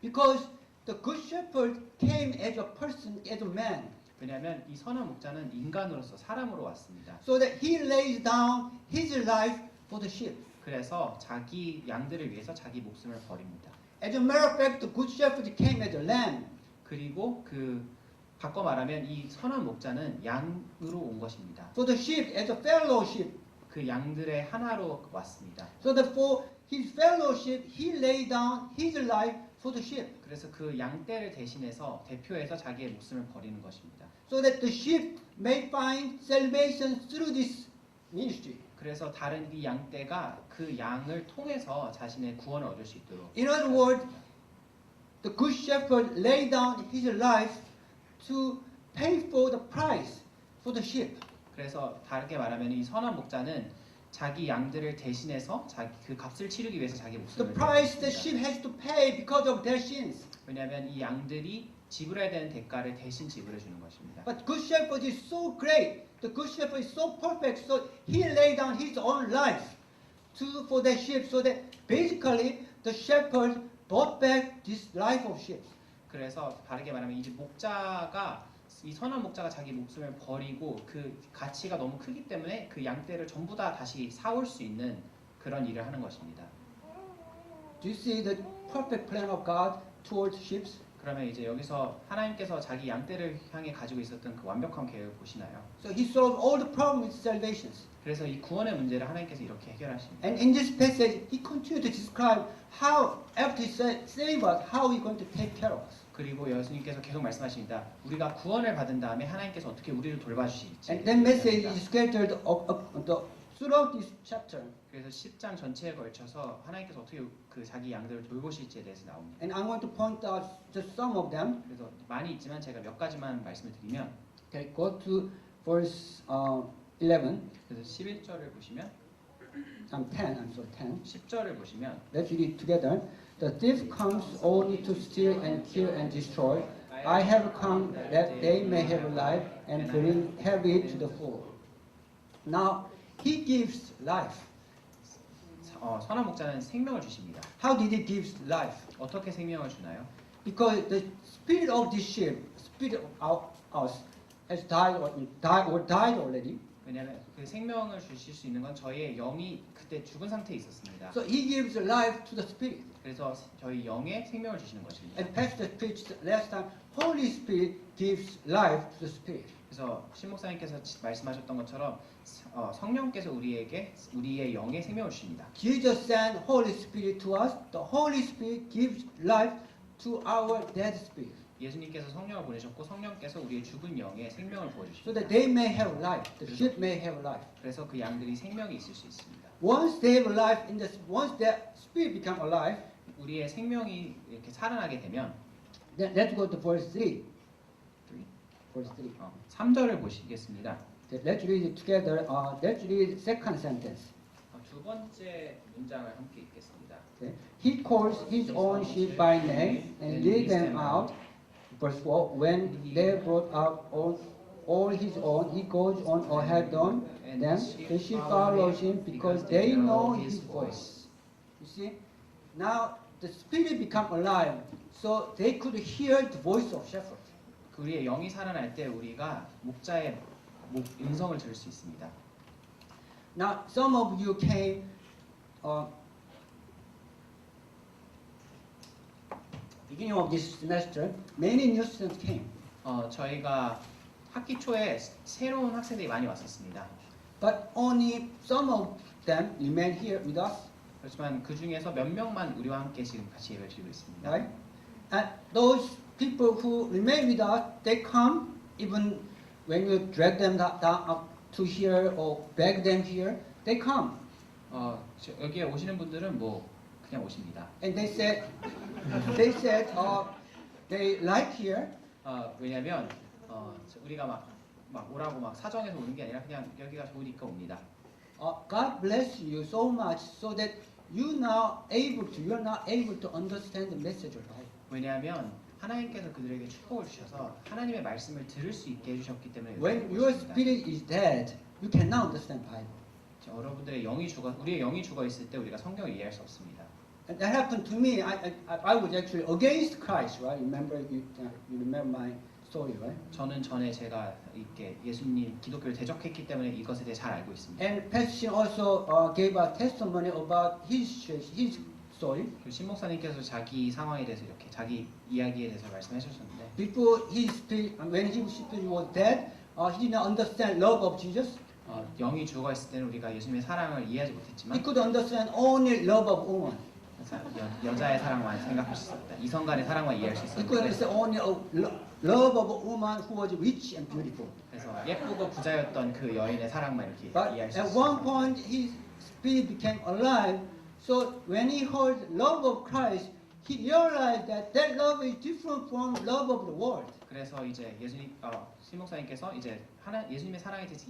Because the good shepherd came as a person, as a man, 왜냐하면 이 선한 목자는 인간으로서 사람으로 왔습니다. so that he lays down his life for the sheep. 그래서 자기 양들을 위해서 자기 목숨을 버립니다. As a matter of fact, the good shepherd came as a lamb. 그리고 바꿔 말하면 이 선한 목자는 양으로 온 것입니다. For the sheep, as a fellowship. 그 양들의 하나로 왔습니다. So that for his fellowship, he laid down his life for the sheep. 그래서 그 양떼를 대표해서 자기의 목숨을 버리는 것입니다. So that the sheep may find salvation through this ministry. 그래서 다른 이 양떼가 그 양을 통해서 자신의 구원을 얻을 수 있도록. In other words, the good shepherd laid down his life to pay for the price for the sheep. 그래서 다르게 말하면 이 선한 목자는 자기 양들을 대신해서 그 값을 치르기 위해서 자기 The 목숨을 price the 버렸습니다. sheep has to pay because of their sins. 왜냐하면 이 양들이 지불해야 되는 대가를 대신 지불해 주는 것입니다. But good shepherd is so great. The good shepherd is so perfect. So he laid down his own life for the sheep. So that basically the shepherd bought back this life of sheep. 그래서 다르게 말하면 이 선한 목자가 자기 목숨을 버리고 그 가치가 너무 크기 때문에 그 양떼를 전부 다 다시 사올 수 있는 그런 일을 하는 것입니다. Do you see the perfect plan of God towards sheep? 그러면 이제 여기서 하나님께서 자기 양떼를 향해 가지고 있었던 그 완벽한 계획을 보시나요? So he solved all the problems with salvations. 그래서 이 구원의 문제를 하나님께서 이렇게 해결하십니다. And in this passage, he continued to describe how, after he saved us, how he's going to take care of us. 그리고 예수님께서 계속 말씀하십니다. 우리가 구원을 받은 다음에 하나님께서 어떻게 우리를 돌봐주실지. And that message is scattered throughout this chapter. 그래서 10장 전체에 걸쳐서 하나님께서 어떻게 그 자기 양들을 돌보실지에 대해서 나옵니다. And I want to point out just some of them. 그래서 많이 있지만 제가 몇 가지만 말씀을 드리면, Okay, go to verse 11. 그래서 11절을 보시면, 10. 10절을 보시면, Let's read it together. The thief comes only to steal and kill and destroy. I have come that they may have life and have it to the full. Now, he gives life. 선한 목자는 생명을 주십니다. How did he give life? 어떻게 생명을 주나요? Because the spirit of this sheep, spirit of us, has died already. 왜냐하면 그 생명을 주실 수 있는 건 저희의 영이 그때 죽은 상태에 있었습니다. So he gives life to the spirit. 그래서 저희 영에 생명을 주시는 것입니다. And Pastor preached last time, Holy Spirit gives life to the spirit. 그래서 신 목사님께서 말씀하셨던 것처럼 성령께서 우리의 영에 생명을 주십니다. Jesus sent Holy Spirit to us. The Holy Spirit gives life to our dead spirit. 예수님께서 성령을 보내셨고 성령께서 우리의 죽은 영에 생명을 So 부어주십니다. that they may have life. The sheep may have life. 그래서 그 양들이 생명이 있을 수 있습니다. Once they have life once their spirit become alive, 우리의 생명이 이렇게 살아나게 되면 then let's go to verse 3. Verse 3. 3절을 보시겠습니다. Okay, let's read it together. Let's read second sentence. 두 번째 문장을 함께 읽겠습니다. Okay. He calls his own sheep by name and leads them out. Verse 4. When they brought out all his own, he goes on ahead of them. The sheep follows him because they know his voice. You see? Now the spirit become alive, so they could hear the voice of shepherd. 우리의 영이 살아날 때 우리가 목자의 음성을 들을 수 있습니다. Now some of you came beginning of this semester. Many new students came, 저희가 학기 초에 새로운 학생들이 많이 왔었습니다. but only some of them remain here with us. 그렇지만 그 중에서 몇 명만 우리와 함께 지금 같이 예배를 드리고 있습니다. Right? And those people who remain with us, they come even when you drag them down up to here or beg them here, they come. 여기에 오시는 분들은 뭐 그냥 오십니다. And they said, they like here. 왜냐하면 우리가 막 오라고 막 사정해서 오는 게 아니라 그냥 여기가 좋으니까 옵니다. God bless you so much so that you're now able to understand the message of life. 왜냐하면 하나님께서 그들에게 축복을 주셔서 하나님의 말씀을 들을 수 있게 해주셨기 때문에 When your spirit is dead, you cannot understand Bible. 여러분들의 우리의 영이 죽어 있을 때 우리가 성경을 이해할 수 없습니다. And that happened to me. I was actually against Christ, right? You remember my story, right? 저는 전에 제가 이렇게 예수님 기독교를 대적했기 때문에 이것에 대해 잘 알고 있습니다. And Pastor Shin also gave a testimony about his story. 그 신 목사님께서 자기 상황에 대해서 이렇게 자기 이야기에 대해서 말씀하셨는데 Before when his spirit was dead, he did not understand love of Jesus. 영이 죽어 있을 때는 우리가 예수님의 사랑을 이해하지 He 못했지만 could understand only love of woman. 여자의 사랑만 생각할 수 있었다. 이성 간의 사랑만 이해할 수 He could 있었는데 understand only love of a woman who was rich and beautiful. 그래서 예쁘고 부자였던 그 여인의 사랑만 이렇게 But 이해할 수 at one 있었습니다. point, his spirit became alive. So when he heard love of Christ, he realized that love is different from love of the world. 그래서 이제 신 목사님께서 이제 예수님의 사랑에 대해서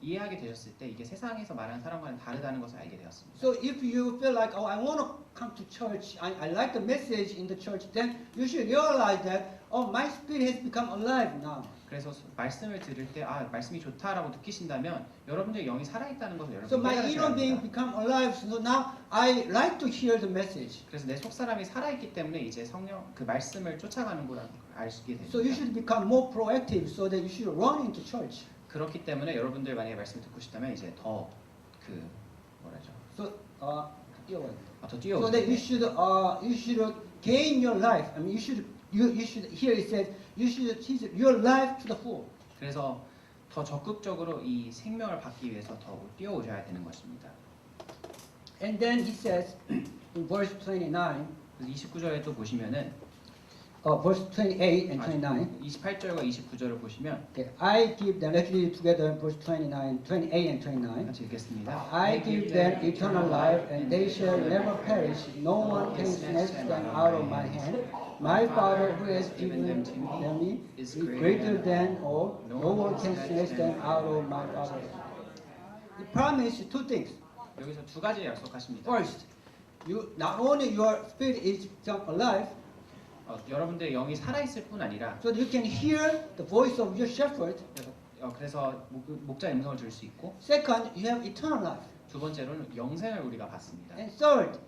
이해하게 되셨을 때 이게 세상에서 말하는 사랑과는 다르다는 것을 알게 되었습니다. So if you feel like, I want to come to church, I like the message in the church, then you should realize that, my spirit has become alive now. 그래서 말씀을 들을 때 말씀이 좋다라고 느끼신다면 여러분들의 영이 살아있다는 것을 So 여러분이 my 깨달으셔야 inner being 합니다. become alive. So now I like to hear the message. 그래서 내 속사람이 살아있기 때문에 이제 성령 그 말씀을 쫓아가는 거라는 걸 알 수 있게 So you 됩니다. should become more proactive so that you should run into church. 그렇기 때문에 여러분들 만약에 말씀을 듣고 싶다면 이제 더 So 더 so that 뛰어오세요. you should gain your life. I mean, you should you should here it says you should teach your life to the full. 그래서 더 적극적으로 이 생명을 받기 위해서 더 뛰어오셔야 되는 것입니다. And then he says in verse 29, 29절에 또 보시면은 verse 28 and 29. 28절과 29절을 보시면 Okay, I give them, let's read it together, verse 29, 28 and 29. 같이 읽겠습니다. I give them eternal life, and they shall never perish. No one can snatch them out of my hand. My Father who has given them to me is greater than all. No one can snatch them out of my Father's hand. He promised two things. 여기서 두 가지 약속하십니다. First, not only your spirit is alive, 여러분들의 영이 살아있을 뿐 아니라 so that you can hear the voice of your shepherd. 그래서 목자의 음성을 들을 수 있고 Second, you have eternal life. 두 번째로는 영생을 우리가 받습니다. And third,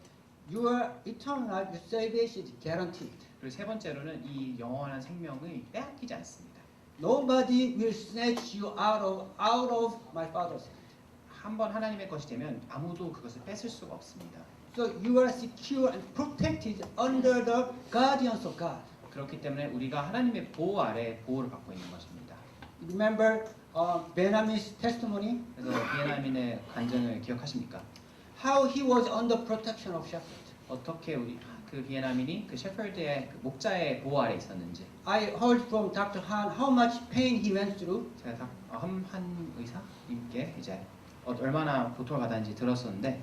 your eternal life, your salvation is guaranteed. 그리고 세 번째로는 이 영원한 생명을 빼앗기지 않습니다. Nobody will snatch you out of my Father's hand. 한번 하나님의 것이 되면 아무도 그것을 뺏을 수가 없습니다. So you are secure and protected under the guardians of God. 그렇기 때문에 우리가 하나님의 보호 아래 보호를 받고 있는 것입니다. Remember Benjamin's testimony? 그래서 비에나민의 간증을 기억하십니까? How he was under protection of shepherd. 어떻게 우리 그 비에나민이 그 셰퍼드의 그 목자의 보호 아래 있었는지. I heard from Dr. Han how much pain he went through. 제가 한 의사님께 이제 얼마나 고통을 받았는지 들었었는데.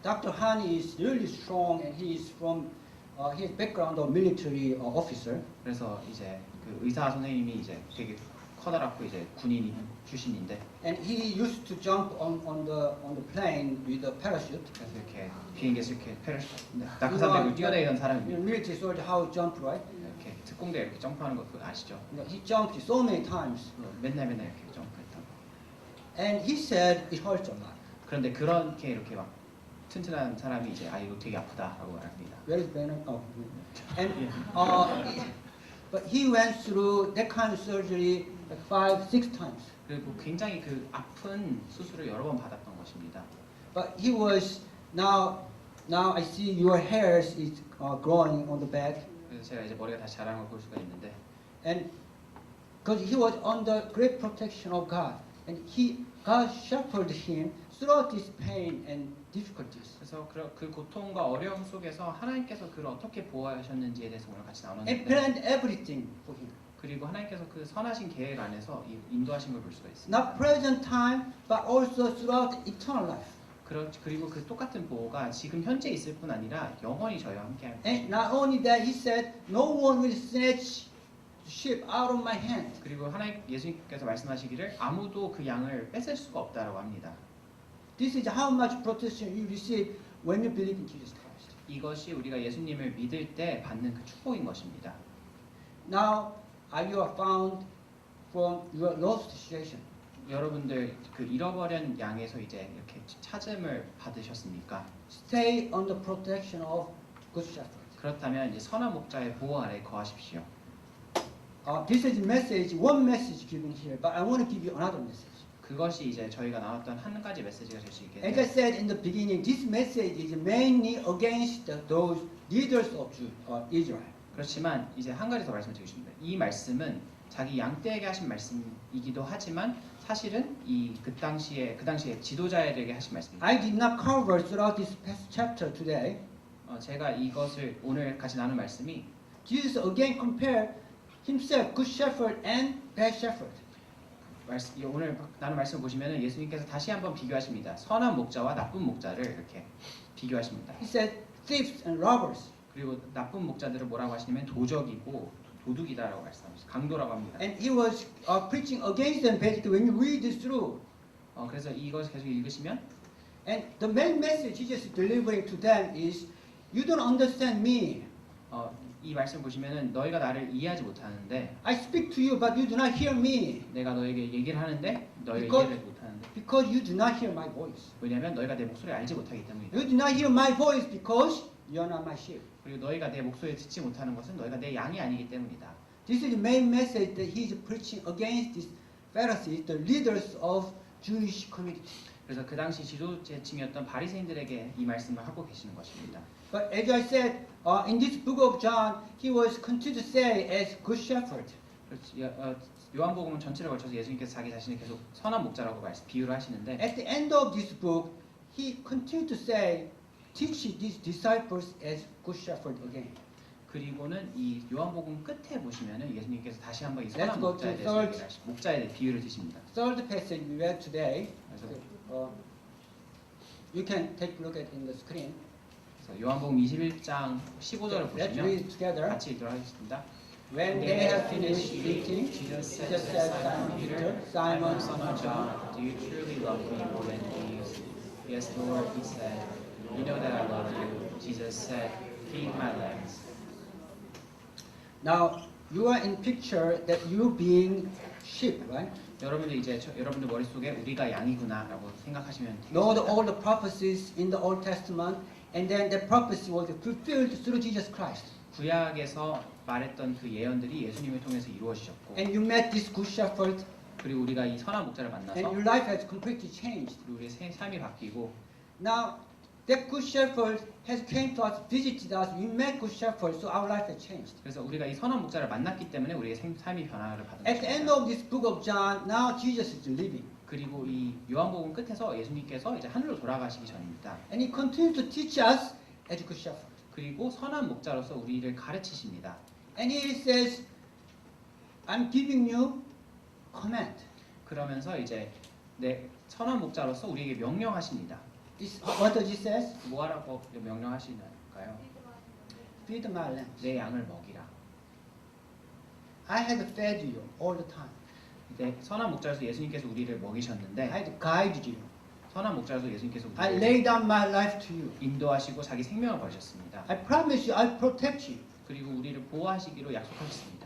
Dr. Han is really strong, and he is from his background of military officer. 그래서 이제 그 의사 선생님이 이제 되게 커다랗고 이제 군인 출신인데. And he used to jump on the plane with a parachute. 그래서 이렇게 비행기에서 이렇게 낙하산백을 뛰어내리던 사람입니다. Military soldier how jump, right? 이렇게 특공대 이렇게 점프하는 거 그거 아시죠? He jumped so many times. 맨날 이렇게 점프했던. And he said it hurts a lot. 그런데 그렇게 이렇게 막 튼튼한 사람이 이제 이거 되게 아프다라고 말합니다. Where is Venom? Oh, and but he went through that kind of surgery like 5-6 times. 그리고 굉장히 그 아픈 수술을 여러 번 받았던 것입니다. But he was now I see your hairs is growing on the back. 그래서 제가 이제 머리가 다시 자라는 걸 볼 수가 있는데. And because he was under great protection of God, and God shepherded him throughout this pain and difficulties. 그래서 그 고통과 어려움 속에서 하나님께서 그를 어떻게 보호하셨는지에 대해서 오늘 같이 And 나누는데. planned everything for him. 그리고 하나님께서 그 선하신 계획 안에서 인도하신 걸 볼 수가 있습니다. Not present time, but also throughout eternal life. 그리고 그 똑같은 보호가 지금 현재 있을 뿐 아니라 영원히 저희와 함께할 것입니다. And not only that, he said, no one will snatch the sheep out of my hand. 그리고 예수님께서 말씀하시기를 아무도 그 양을 뺏을 수가 없다라고 합니다. This is how much protection you receive when you believe in Jesus Christ. 이것이 우리가 예수님을 믿을 때 받는 그 축복인 것입니다. Now, are you found from your lost situation? 여러분들 그 잃어버린 양에서 이제 이렇게 찾음을 받으셨습니까? Stay under protection of Good Shepherd. 그렇다면 이제 선한 목자의 보호 아래 거하십시오. This is one message given here, but I want to give you another message. 그것이 이제 저희가 나왔던 한 가지 메시지가 될 수 As I 있겠네요. said in the beginning, this message is mainly against those leaders of Israel. 그렇지만 이제 한 가지 더 말씀드리고 싶습니다. 이 말씀은 자기 양떼에게 하신 말씀이기도 하지만 사실은 그 당시에 지도자에게 하신 말씀입니다. I did not cover throughout this past chapter today. 제가 이것을 오늘 같이 나눈 말씀이 Jesus again compared himself, good shepherd and bad shepherd. 오늘 나눈 말씀 보시면은 예수님께서 다시 한번 비교하십니다. 선한 목자와 나쁜 목자를 이렇게 비교하십니다. He said thieves and robbers. 그리고 나쁜 목자들을 뭐라고 하시냐면 도적이고 도둑이다라고 말씀하십니다. 강도라고 합니다. And he was preaching against them basically when you read this through. 그래서 이것을 계속 읽으시면 And the main message Jesus is delivering to them is, you don't understand me. 이 말씀 보시면은 너희가 나를 이해하지 못하는데 I speak to you, but you do not hear me. 내가 너에게 얘기를 하는데 너희가 Because- 이해를 못하는데 Because you do not hear my voice. 왜냐하면 너희가 내 목소리를 알지 못하기 때문이다. You do not hear my voice because you are not my sheep. 그리고 너희가 내 목소리를 듣지 못하는 것은 너희가 내 양이 아니기 때문이다. This is the main message that he is preaching against these Pharisees, the leaders of Jewish community. 그래서 그 당시 지도자층이었던 바리새인들에게 이 말씀을 하고 계시는 것입니다. But as I said, in this book of John, he was continued to say as good shepherd. 요한복음 전체를 걸쳐서 예수님께서 자기 자신을 계속 선한 목자라고 비유를 하시는데 At the end of this book, he continued to say, teach these disciples as good shepherd again. 그리고는 이 요한복음 끝에 보시면은 예수님께서 다시 한번 이 Let's 선한 go 목자에 to 대해서 third. 얘기를 목자에 대해 비유를 드십니다. Third passage we read today. 그래서, You can take a look at in the screen. 그래서 요한복음 21장 15절을 Let's 보시면 read together. 같이 읽도록 하겠습니다. When they had finished eating, Jesus said Jesus to said, Simon Peter, Simon, son of John, do you truly love me more than these? Yes, Lord, he said. You know that I love you. Jesus said, feed my lambs. Now you are in picture that you being sheep, right? 여러분들 이제 여러분들 머릿속에 우리가 양이구나라고 생각하시면 Know 되겠습니다. all the prophecies in the Old Testament, and then the prophecy was fulfilled through Jesus Christ. 구약에서 말했던 그 예언들이 예수님을 통해서 이루어지셨고 And you met this good shepherd, 그리고 우리가 이 선한 목자를 and 만나서 your life has completely changed. 그리고 우리의 삶이 바뀌고 Now that good shepherd has came to us, visited us. We met good shepherd, so our life has changed. 그래서 우리가 이 선한 목자를 만났기 때문에 우리의 삶이 변화를 받은 At the end 것입니다. of this book of John, now Jesus is living, 그리고 이 요한복음 끝에서 예수님께서 이제 하늘로 돌아가시기 전입니다. and He continues to teach us as good shepherd. 그리고 선한 목자로서 우리를 가르치십니다. And He says, "I'm giving you command." 그러면서 이제 내 선한 목자로서 우리에게 명령하십니다. What does He says? 뭐 하라고 명령하시나요? Feed my lambs. 내 양을 먹이라. I had fed you all the time. 네, 선한 목자로서 예수님께서 우리를 I 먹이셨는데 had guided you. 선한 목자로서 예수님께서 I 우리를 laid down my life to you. 인도하시고 자기 생명을 버리셨습니다. I promise you, I'll protect you. 그리고 우리를 보호하시기로 약속하셨습니다.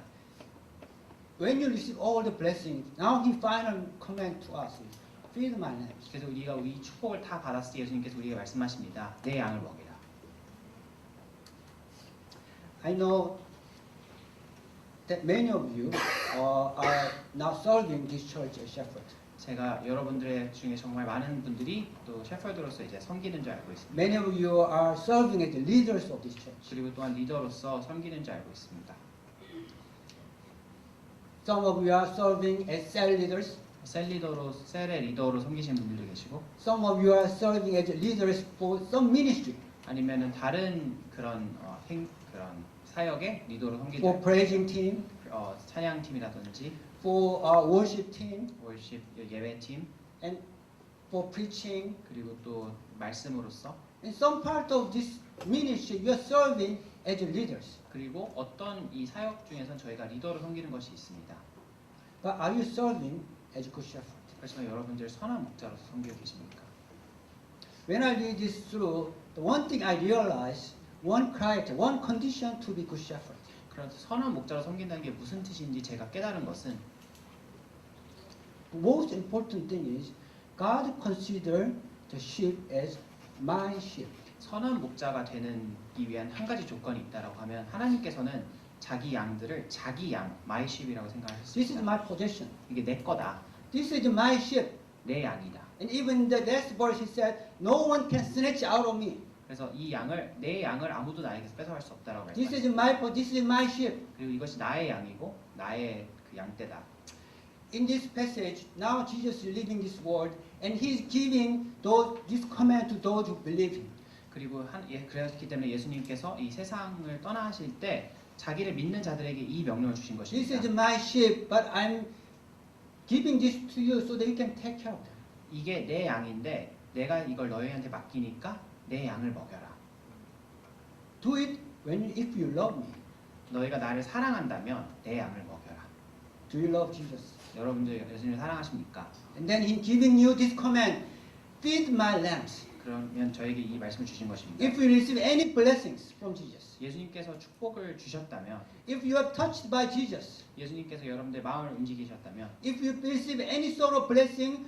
When you receive all the blessings, now He final command to us is, feed my lambs. 그래서 우리가 이 축복을 다 받았을 때 예수님께서 우리에게 말씀하십니다. 내 양을 먹이라. I know that many of you are now serving this church as shepherd. 제가 여러분들 중에 정말 많은 분들이 또 셰퍼드로서 이제 섬기는 줄 알고 있습니다. Many of you are serving as the leaders of this church. 그리고 또한 리더로서 섬기는 줄 알고 있습니다. Some of you are serving as cell leaders. 셀의 리더로 섬기시는 분들도 계시고 Some of you are serving as leaders for some ministry, 아니면은 다른 그런 그런 사역의 리더로 섬기는 for praising team, 찬양팀이라든지 for worship team, 월십 예배팀 and for preaching. 그리고 또 말씀으로서 In some part of this ministry, you are serving as leaders. 그리고 어떤 이 사역 중에선 저희가 리더로 섬기는 것이 있습니다. But are you serving as good shepherd? 그렇지만 여러분들 선한 목자로서 섬기고 계십니까? When I read this through, the one thing I realize, one character, one condition to be good shepherd. 그래서 선한 목자로 섬긴다는 게 무슨 뜻인지 제가 깨달은 것은 The most important thing is God consider the sheep as my sheep. 선한 목자가 되는 이 위한 한 가지 조건이 있다라고 하면 하나님께서는 자기 양들을 자기 양, my sheep이라고 This is 생각하셨습니다. my possession. 이게 내 거다, This is my sheep. 내 양이다. And even in the last verse he said, no one can snatch out of me. 그래서 이 양을 내 양을 아무도 나에게서 뺏어갈 수 없다라고 This 말씀하셨습니다. this is my sheep. 그리고 이것이 나의 양이고 나의 그 양떼다. In this passage, now Jesus is living this world, and He's giving this command to those who believe Him. 그리고 그렇기 때문에 예수님께서 이 세상을 떠나실 때 자기를 믿는 자들에게 이 명령을 주신 This is 것입니다. my sheep, but I'm giving this to you so that you can take care of them. 이게 내 양인데 내가 이걸 너희한테 맡기니까 내 양을 먹여라. Do it if you love me. 너희가 나를 사랑한다면 내 양을 먹여라. Do you love Jesus? 여러분들 예수님을 사랑하십니까? And then He's giving you this command, feed my lambs. 그러면 저에게 이 말씀을 주신 것입니다. If you receive any blessings from Jesus, 예수님께서 축복을 주셨다면, if you are touched by Jesus, 예수님께서 여러분들 마음을 움직이셨다면, if you receive any sort of blessing,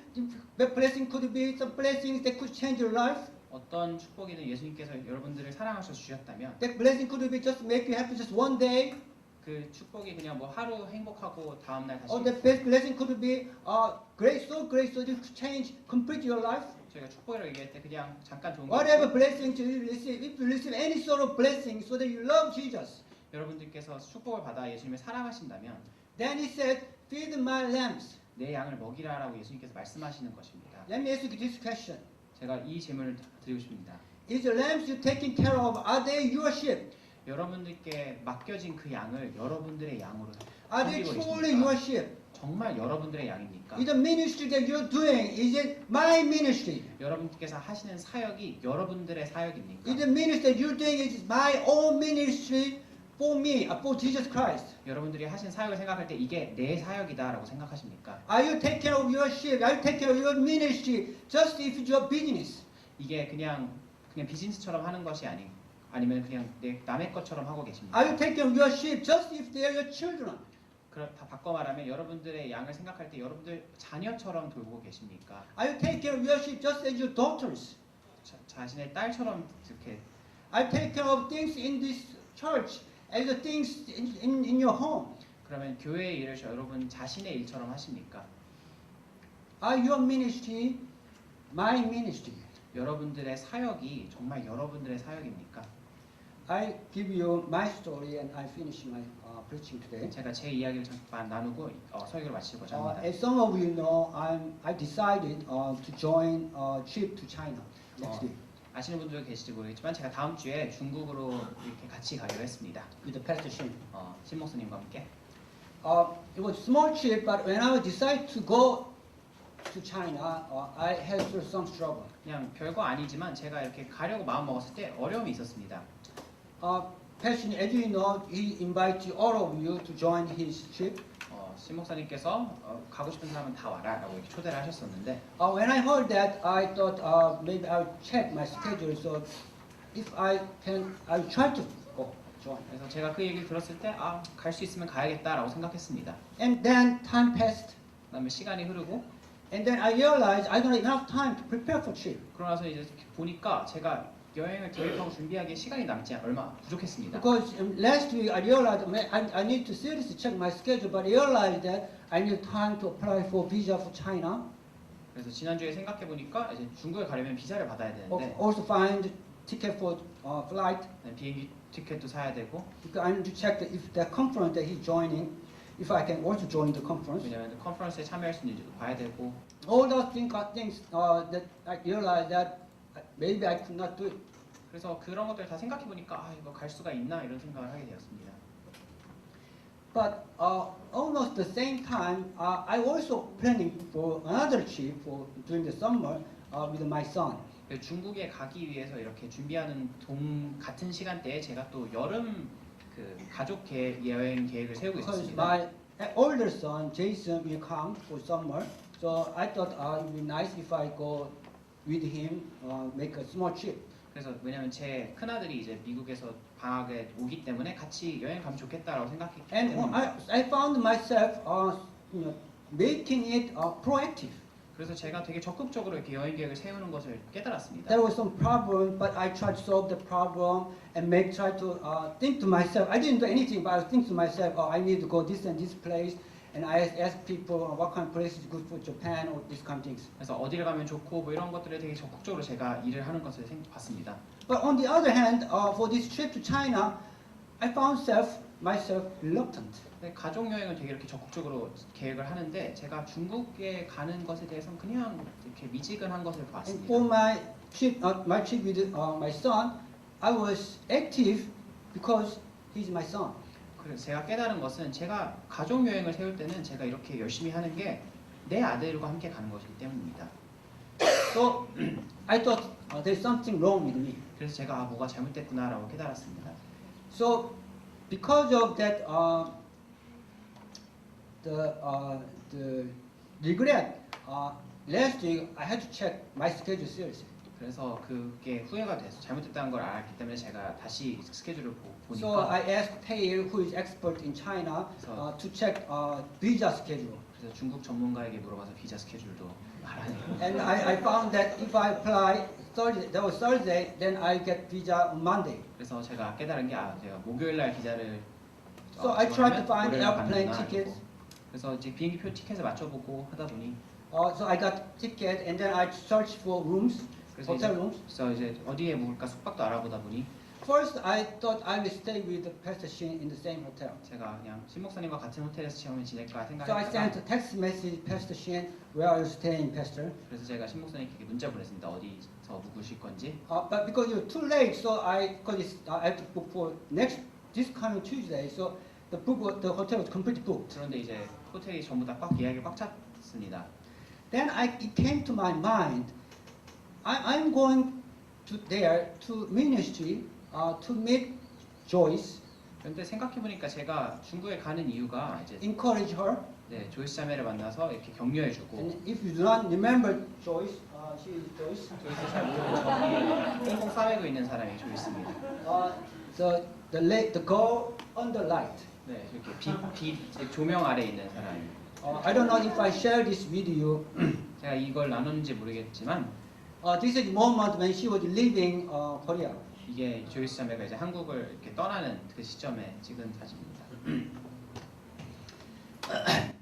the blessing could be some blessings that could change your life. 어떤 축복이든 예수님께서 여러분들을 사랑하셔서 주셨다면 That blessing could be just make you happy just one day, 그 축복이 그냥 뭐 하루 행복하고 다음날 다시 or the best blessing could be great, so that it could change complete your life. 저희가 축복이라고 얘기할 때 그냥 잠깐 좋은 게 Whatever blessings you receive, if you receive any sort of blessing so that you love Jesus, 여러분들께서 축복을 받아 예수님을 사랑하신다면 then he said, feed my lambs. 내 양을 먹이라라고 예수님께서 말씀하시는 것입니다. Let me ask you this question. 제가 이 질문을 드리고 싶습니다. Is the lambs you taking care of, are they your sheep? 여러분들께 맡겨진 그 양을 여러분들의 양으로 Are they 섬기고 truly your 계십니까? sheep? 정말 여러분들의 양입니까? Is the ministry that you're doing, is it my ministry? 여러분께서 하시는 사역이 여러분들의 사역입니까? Is the ministry that you're doing is my own ministry for me, for Jesus Christ? 여러분들이 하신 사역을 생각할 때 이게 내 사역이다라고 생각하십니까? Are you taking care of your sheep? Are you taking care of your ministry just if it's your business? 이게 그냥 비즈니스처럼 하는 것이 아니면 그냥 남의 것처럼 하고 계십니까? Are you taking care of your sheep just if they are your children? 다 바꿔 말하면 여러분들의 양을 생각할 때 여러분들 자녀처럼 돌보고 계십니까? Are you taking care of your sheep just as your daughters? 자신의 딸처럼 이렇게 Are you taking care of things in this church as the things in your home? 그러면 교회의 일을 여러분 자신의 일처럼 하십니까? Are your ministry my ministry? 여러분들의 사역이 정말 여러분들의 사역입니까? I give you my story and I finish my preaching today. 제가 제 이야기를 잠깐 나누고 설교를 마치고자 합니다. As some of you know, I decided to join a trip to China next week 아시는 분들도 계실지 모르겠지만 제가 다음 주에 중국으로 이렇게 같이 가기로 했습니다. with the Pastor Shin. 신 목사님과 함께. It was a small trip, but when I decided to go to China, I had some struggle. 그냥 별거 아니지만 제가 이렇게 가려고 마음 먹었을 때 어려움이 있었습니다. Pastor, as you know, he invited all of you to join his trip. 신 목사님께서 가고 싶은 사람은 다 와라라고 이렇게 초대를 하셨었는데 When I heard that, I thought maybe I'll check my schedule. So if I can, I'll try to go join. 그래서 제가 그 얘기를 들었을 때 갈 수 있으면 가야겠다라고 생각했습니다. And then time passed, 그다음에 시간이 흐르고 and then I realized I don't have enough time to prepare for trip. 그러고 나서 이제 보니까 제가 여행을 계획하고 준비하기에 시간이 남지 얼마 부족했습니다. Because last week I realized I need to seriously check my schedule, but I realized that I need time to apply for visa for China. 그래서 지난주에 생각해 보니까 이제 중국에 가려면 비자를 받아야 되는데 Also find ticket for flight. 비행기 티켓도 사야 되고 Because I need to check that if the conference that he's joining, if I can also join the conference. 왜냐하면 컨퍼런스에 참여할 수 있는지도 봐야 되고 All those things that I realized that maybe I could not do it. 그래서 그런 것들 다 생각해 보니까 이거 갈 수가 있나 이런 생각을 하게 되었습니다. But almost the same time, I also planning for another trip for during the summer with my son. 중국에 가기 위해서 이렇게 준비하는 같은 시간대에 제가 또 여름 그 가족 여행 계획을 세우고 Because 있었습니다. my older son Jason will come for summer, so I thought it would be nice if I go with him, make a small trip. 그래서 왜냐면 제 큰 아들이 이제 미국에서 방학에 오기 때문에 같이 여행 가면 좋겠다라고 생각했기 And 때문에 I found myself, making it proactive. 그래서 제가 되게 적극적으로 이렇게 여행 계획을 세우는 것을 깨달았습니다. There was some problem, but I tried to solve the problem and try to think to myself. I didn't do anything, but I think to myself, I need to go this and this place. And I asked people what kind of place is good for Japan or these kind of things. 그래서 어디를 가면 좋고 뭐 이런 것들에 되게 적극적으로 제가 일을 하는 것을 봤습니다. But on the other hand, for this trip to China, I found myself reluctant. 가족 여행을 되게 이렇게 적극적으로 계획을 하는데 제가 중국에 가는 것에 대해서는 그냥 이렇게 미지근한 것을 And 봤습니다. for my trip with my son, I was active because he's my son. 그래서 제가 깨달은 것은 제가 가족 여행을 세울 때는 제가 이렇게 열심히 하는 게 내 아들과 함께 가는 것이기 때문입니다. So I thought there's something wrong with me. 그래서 제가 뭐가 잘못됐구나라고 깨달았습니다. So because of that, the regret. Last week I had to check my schedule seriously. 그래서 그게 후회가 돼서 잘못됐다는 걸 알았기 때문에 제가 다시 스케줄을 So 보니까 I asked Tail, who is expert in China, to check visa schedule. 그래서 중국 전문가에게 물어봐서 비자 스케줄도 알아내고 And I found that if I apply Thursday, then I get visa on Monday. 그래서 제가 깨달은 게 제가 목요일 날 비자를 So I tried to find 월요일 airplane 받는구나 tickets. 이러고. 그래서 이제 비행기표 티켓을 맞춰보고 하다 보니 So I got ticket and then I searched for rooms, 그래서 hotel 이제, rooms. 그래서 이제 어디에 묵을까 숙박도 알아보다 보니 First, I thought I would stay with Pastor Shin in the same hotel. 제가 그냥 신 목사님과 같은 호텔에서 체험을 지낼까 So I sent 생각했다가 a text message, Pastor Shin, where are you staying, Pastor? 그래서 제가 신 목사님께 문자 보냈습니다. 어디서 묵으실 건지. But because you're too late, so because I have to book for this coming Tuesday, so the hotel was completely booked. 그런데 이제 호텔이 전부 다 꽉 예약이 꽉 찼습니다. Then it came to my mind, I'm going to there to ministry to meet Joyce, 그런데 생각해 보니까 제가 중국에 가는 이유가 이제 encourage her. 네, 조이스 자매를 만나서 이렇게 격려해주고 And if you do not remember Joyce, she is Joyce. 조이스 잘 모르는 저기 홍콩 사회구에 있는 사람이 조이스입니다. The girl under light. 네, 이렇게 빛 조명 아래 있는 사람입니다. I don't know if I share this with you. 제가 이걸 나눴는지 모르겠지만 This is the moment when she was leaving Korea. 이게 조이스 자매가 이제 한국을 이렇게 떠나는 그 시점에 찍은 사진입니다.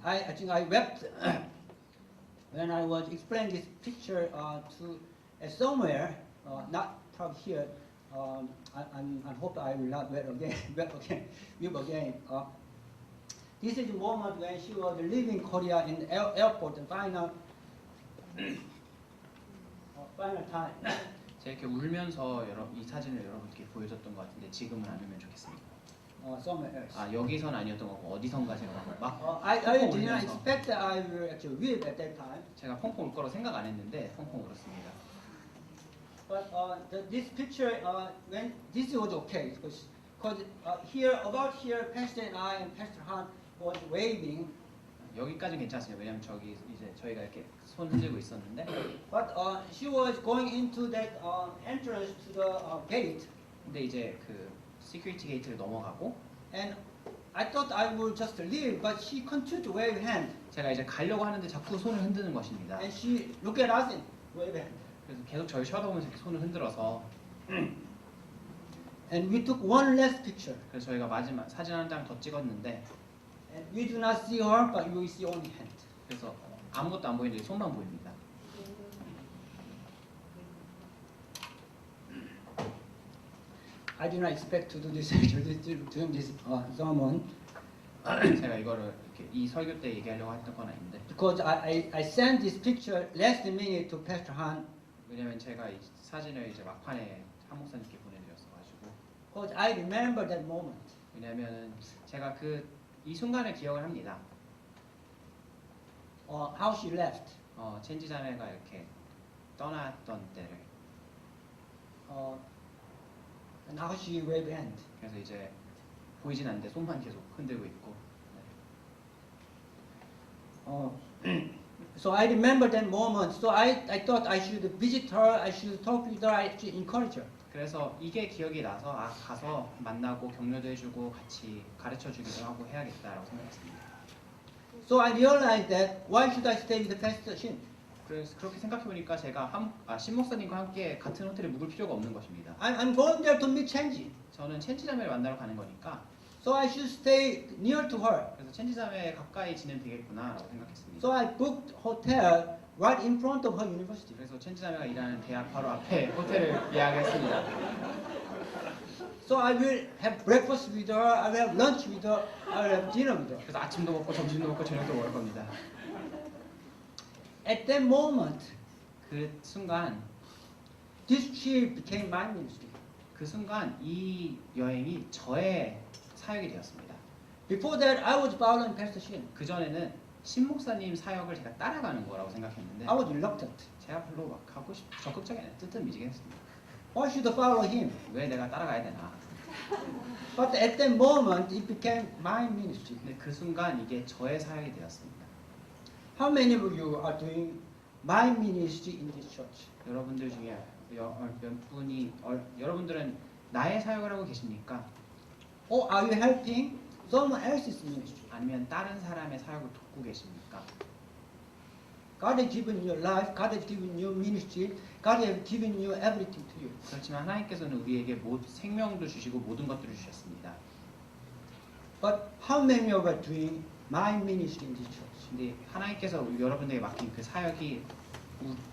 I think I wept when I was explaining this picture to somewhere, not probably here. I hope I will not weep again. This is the moment when she was leaving Korea in the airport, the final time. 제가 이렇게 울면서 이 사진을 여러분께 보여줬던 것 같은데 지금은 안 울면 좋겠습니다. Somewhere else. 아 여기선 아니었던 거고 어디선가 제가 막 I 펑펑 did not 울면서 expect that I will actually weep at that time. 제가 펑펑 울 거라고 생각 안 했는데 펑펑 울었습니다. But this picture, when this was okay, because here about here, Pastor and I and Pastor Han was waving. 여기까지는 괜찮습니다. 왜냐면 저기 이제 저희가 이렇게 손 흔들고 있었는데 But she was going into that entrance to the gate, 근데 이제 그 시큐리티 게이트를 넘어가고 and I thought I would just leave, but she continued to wave hand, 제가 이제 가려고 하는데 자꾸 손을 흔드는 것입니다. and she looked at us and waved hand. 그래서 계속 저를 쳐다보면서 이렇게 손을 흔들어서 And we took one last picture, 그래서 저희가 마지막 사진 한 장 더 찍었는데 and we do not see her, but you will see only hand. 그래서 아무것도 안 보이는데 손만 보입니다. I did not expect to do this actually during this sermon, 제가 이거를 이렇게 이 설교 때 얘기하려고 했던 건 아닌데 because I sent this picture last minute to Pastor Han, 왜냐면 제가 이 사진을 이제 막판에 한 목사님께 보내드렸어가지고 because I remember that moment. 왜냐면은 제가 이 순간을 기억을 합니다. How she left, 첸지 자매가 이렇게 떠났던 때를 and how she waved hand. 그래서 이제 보이진 않는데 손만 계속 흔들고 있고 So I remember that moment. So I thought I should visit her, I should talk with her, I should encourage her. 그래서 이게 기억이 나서 가서 만나고 격려도 해주고 같이 가르쳐주기도 하고 해야겠다라고 생각했습니다. So I realized that why should I stay with Pastor Shin? 그래서 그렇게 생각해보니까 제가 신 목사님과 함께 같은 호텔에 묵을 필요가 없는 것입니다. I'm going there to meet Chenji. 저는 첸지 자매를 만나러 가는 거니까 So I should stay near to her. 그래서 첸지 자매에 가까이 지내면 되겠구나라고 생각했습니다. So I booked hotel right in front of her university. 그래서 첸지 자매가 일하는 대학 바로 앞에 호텔을 예약했습니다. So I will have breakfast with her, I will have lunch with her, I will have dinner with her. 그래서 아침도 먹고 점심도 먹고 저녁도 먹을 겁니다. At that moment, 그 순간 this trip became my ministry. 그 순간 이 여행이 저의 사역이 되었습니다. Before that, I was following Pastor Shin. 그 전에는 신 목사님 사역을 제가 따라가는 거라고 생각했는데 I was reluctant. 제가 별로 막 하고 적극적이 아니라 뜨뜻미지근했습니다. Why should I follow him? 왜 내가 따라가야 되나? But at that moment, it became my ministry. 근데 그 순간 이게 저의 사역이 되었습니다. How many of you are doing my ministry in this church? 여러분들 중에 몇 분이 여러분들은 나의 사역을 하고 계십니까? Or are you helping someone else's ministry? 아니면 다른 사람의 사역을 돕고 계십니까? God has given you life, God has given you ministry, God has given you everything to you. 그렇지만 하나님께서는 우리에게 생명도 주시고 모든 것들을 주셨습니다. But how many of us are doing my ministry in this church? 근데 하나님께서 여러분들에게 맡긴 그 사역이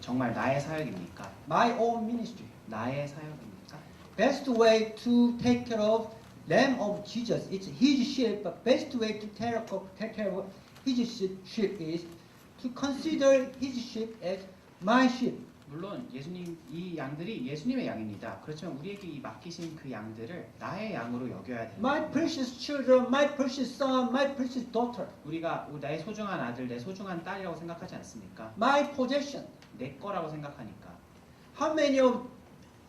정말 나의 사역입니까? My own ministry. 나의 사역입니까? Best way to take care of Lamb of Jesus, it's His sheep, but best way to take care of His sheep is to consider His sheep as my sheep. 물론 예수님 이 양들이 예수님의 양입니다. 그렇지만 우리에게 이 맡기신 그 양들을 나의 양으로 여겨야 됩니다. My precious children, my precious son, my precious daughter, 우리가 나의 소중한 아들, 내 소중한 딸이라고 생각하지 않습니까? my possession. 내 거라고 생각하니까. How many of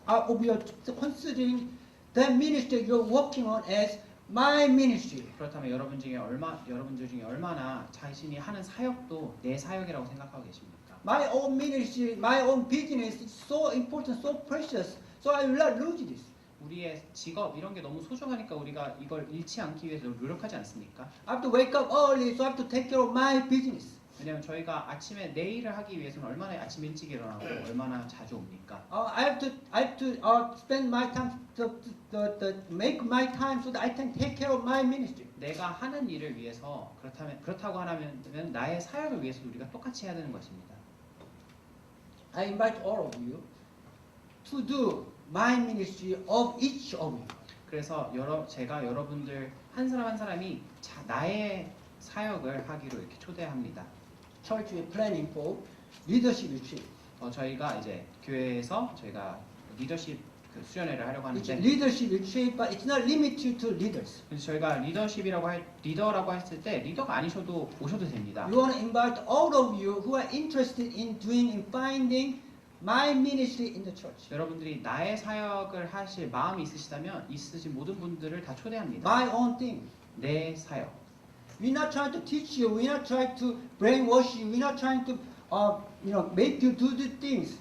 you are considering the ministry you're working on as my ministry? 그렇다면 여러분들 중에 얼마나 자신이 하는 사역도 내 사역이라고 생각하고 계십니까? My own ministry, my own business is so important, so precious, so I will not lose this. 우리의 직업 이런 게 너무 소중하니까 우리가 이걸 잃지 않기 위해서 노력하지 않습니까? I have to wake up early, so I have to take care of my business. 왜냐하면 저희가 아침에 내 일을 하기 위해서는 얼마나 아침 일찍 일어나고 얼마나 자주 옵니까? I have to spend my time make my time so that I can take care of my ministry. 내가 하는 일을 위해서 그렇다고 하면 나의 사역을 위해서 우리가 똑같이 해야 되는 것입니다. I invite all of you to do my ministry of each of you. 그래서 제가 여러분들 한 사람 한 사람이 나의 사역을 하기로 이렇게 초대합니다. Church is planning for leadership retreat. 저희가 이제 교회에서 저희가 리더십 수련회를 하려고 It's 하는데 leadership retreat, but it's not limited to leaders. 그래서 저희가 리더라고 했을 때 리더가 아니셔도 오셔도 됩니다. We want to invite all of you who are interested in finding my ministry in the church. 여러분들이 나의 사역을 하실 마음이 있으신 모든 분들을 다 초대합니다. My own thing. 내 사역. We're not trying to teach you. We're not trying to brainwash you. We're not trying to, make you do the things.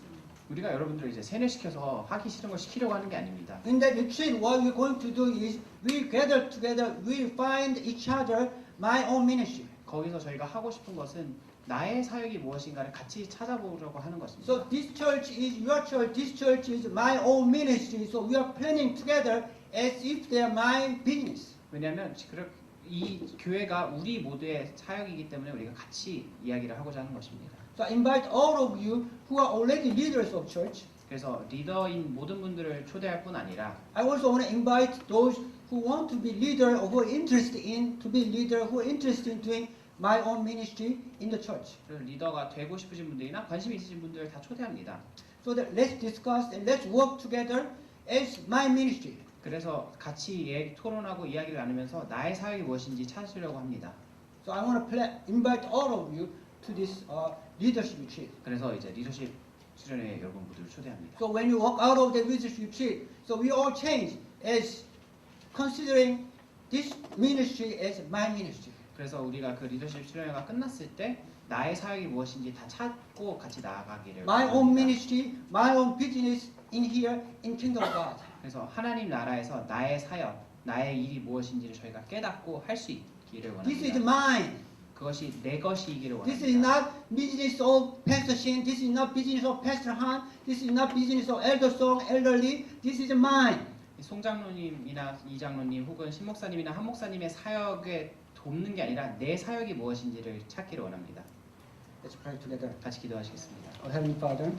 우리가 여러분들을 이제 세뇌시켜서 하기 싫은 걸 시키려고 하는 게 아닙니다. In that retreat, what we're going to do is we gather together. We find each other my own ministry. 거기서 저희가 하고 싶은 것은 나의 사역이 무엇인가를 같이 찾아보려고 하는 것입니다. So this church is your church. This church is my own ministry. So we are planning together as if they are my business. 왜냐하면 이 교회가 우리 모두의 사역이기 때문에 우리가 같이 이야기를 하고자 하는 것입니다. So I invite all of you who are already leaders of church. 그래서 리더인 모든 분들을 초대할 뿐 아니라 I also want to invite those who want to be leader or who are interested in to be leader, who are interested in doing my own ministry in the church. 그래서 리더가 되고 싶으신 분들이나 관심 있으신 분들을 다 초대합니다. So that let's discuss and let's work together as my ministry. 그래서 같이 토론하고 이야기를 나누면서 나의 사역이 무엇인지 찾으려고 합니다. So I want to invite all of you to this leadership retreat. 그래서 이제 리더십 수련회 여러분 모두를 초대합니다. So when you walk out of the leadership retreat, so we all change as considering this ministry as my ministry. 그래서 우리가 그 리더십 수련회가 끝났을 때 나의 사역이 무엇인지 다 찾고 같이 나아가기를 My 원합니다. own ministry, my own business in here in Kingdom of God. 그래서 하나님 나라에서 나의 사역, 나의 일이 무엇인지를 저희가 깨닫고 할 수 있기를 This is 원합니다. mine. 그것이 내 것이기를 This is 원합니다. not business of Pastor Shin. This is not business of Pastor Han. This is not business of Elder Song, Elder Lee. This is mine. 송 장로님이나 이 장로님 혹은 신 목사님이나 한 목사님의 사역에 돕는 게 아니라 내 사역이 무엇인지를 찾기를 원합니다. Let's pray together. 같이 기도하시겠습니다. Oh, Heavenly Father.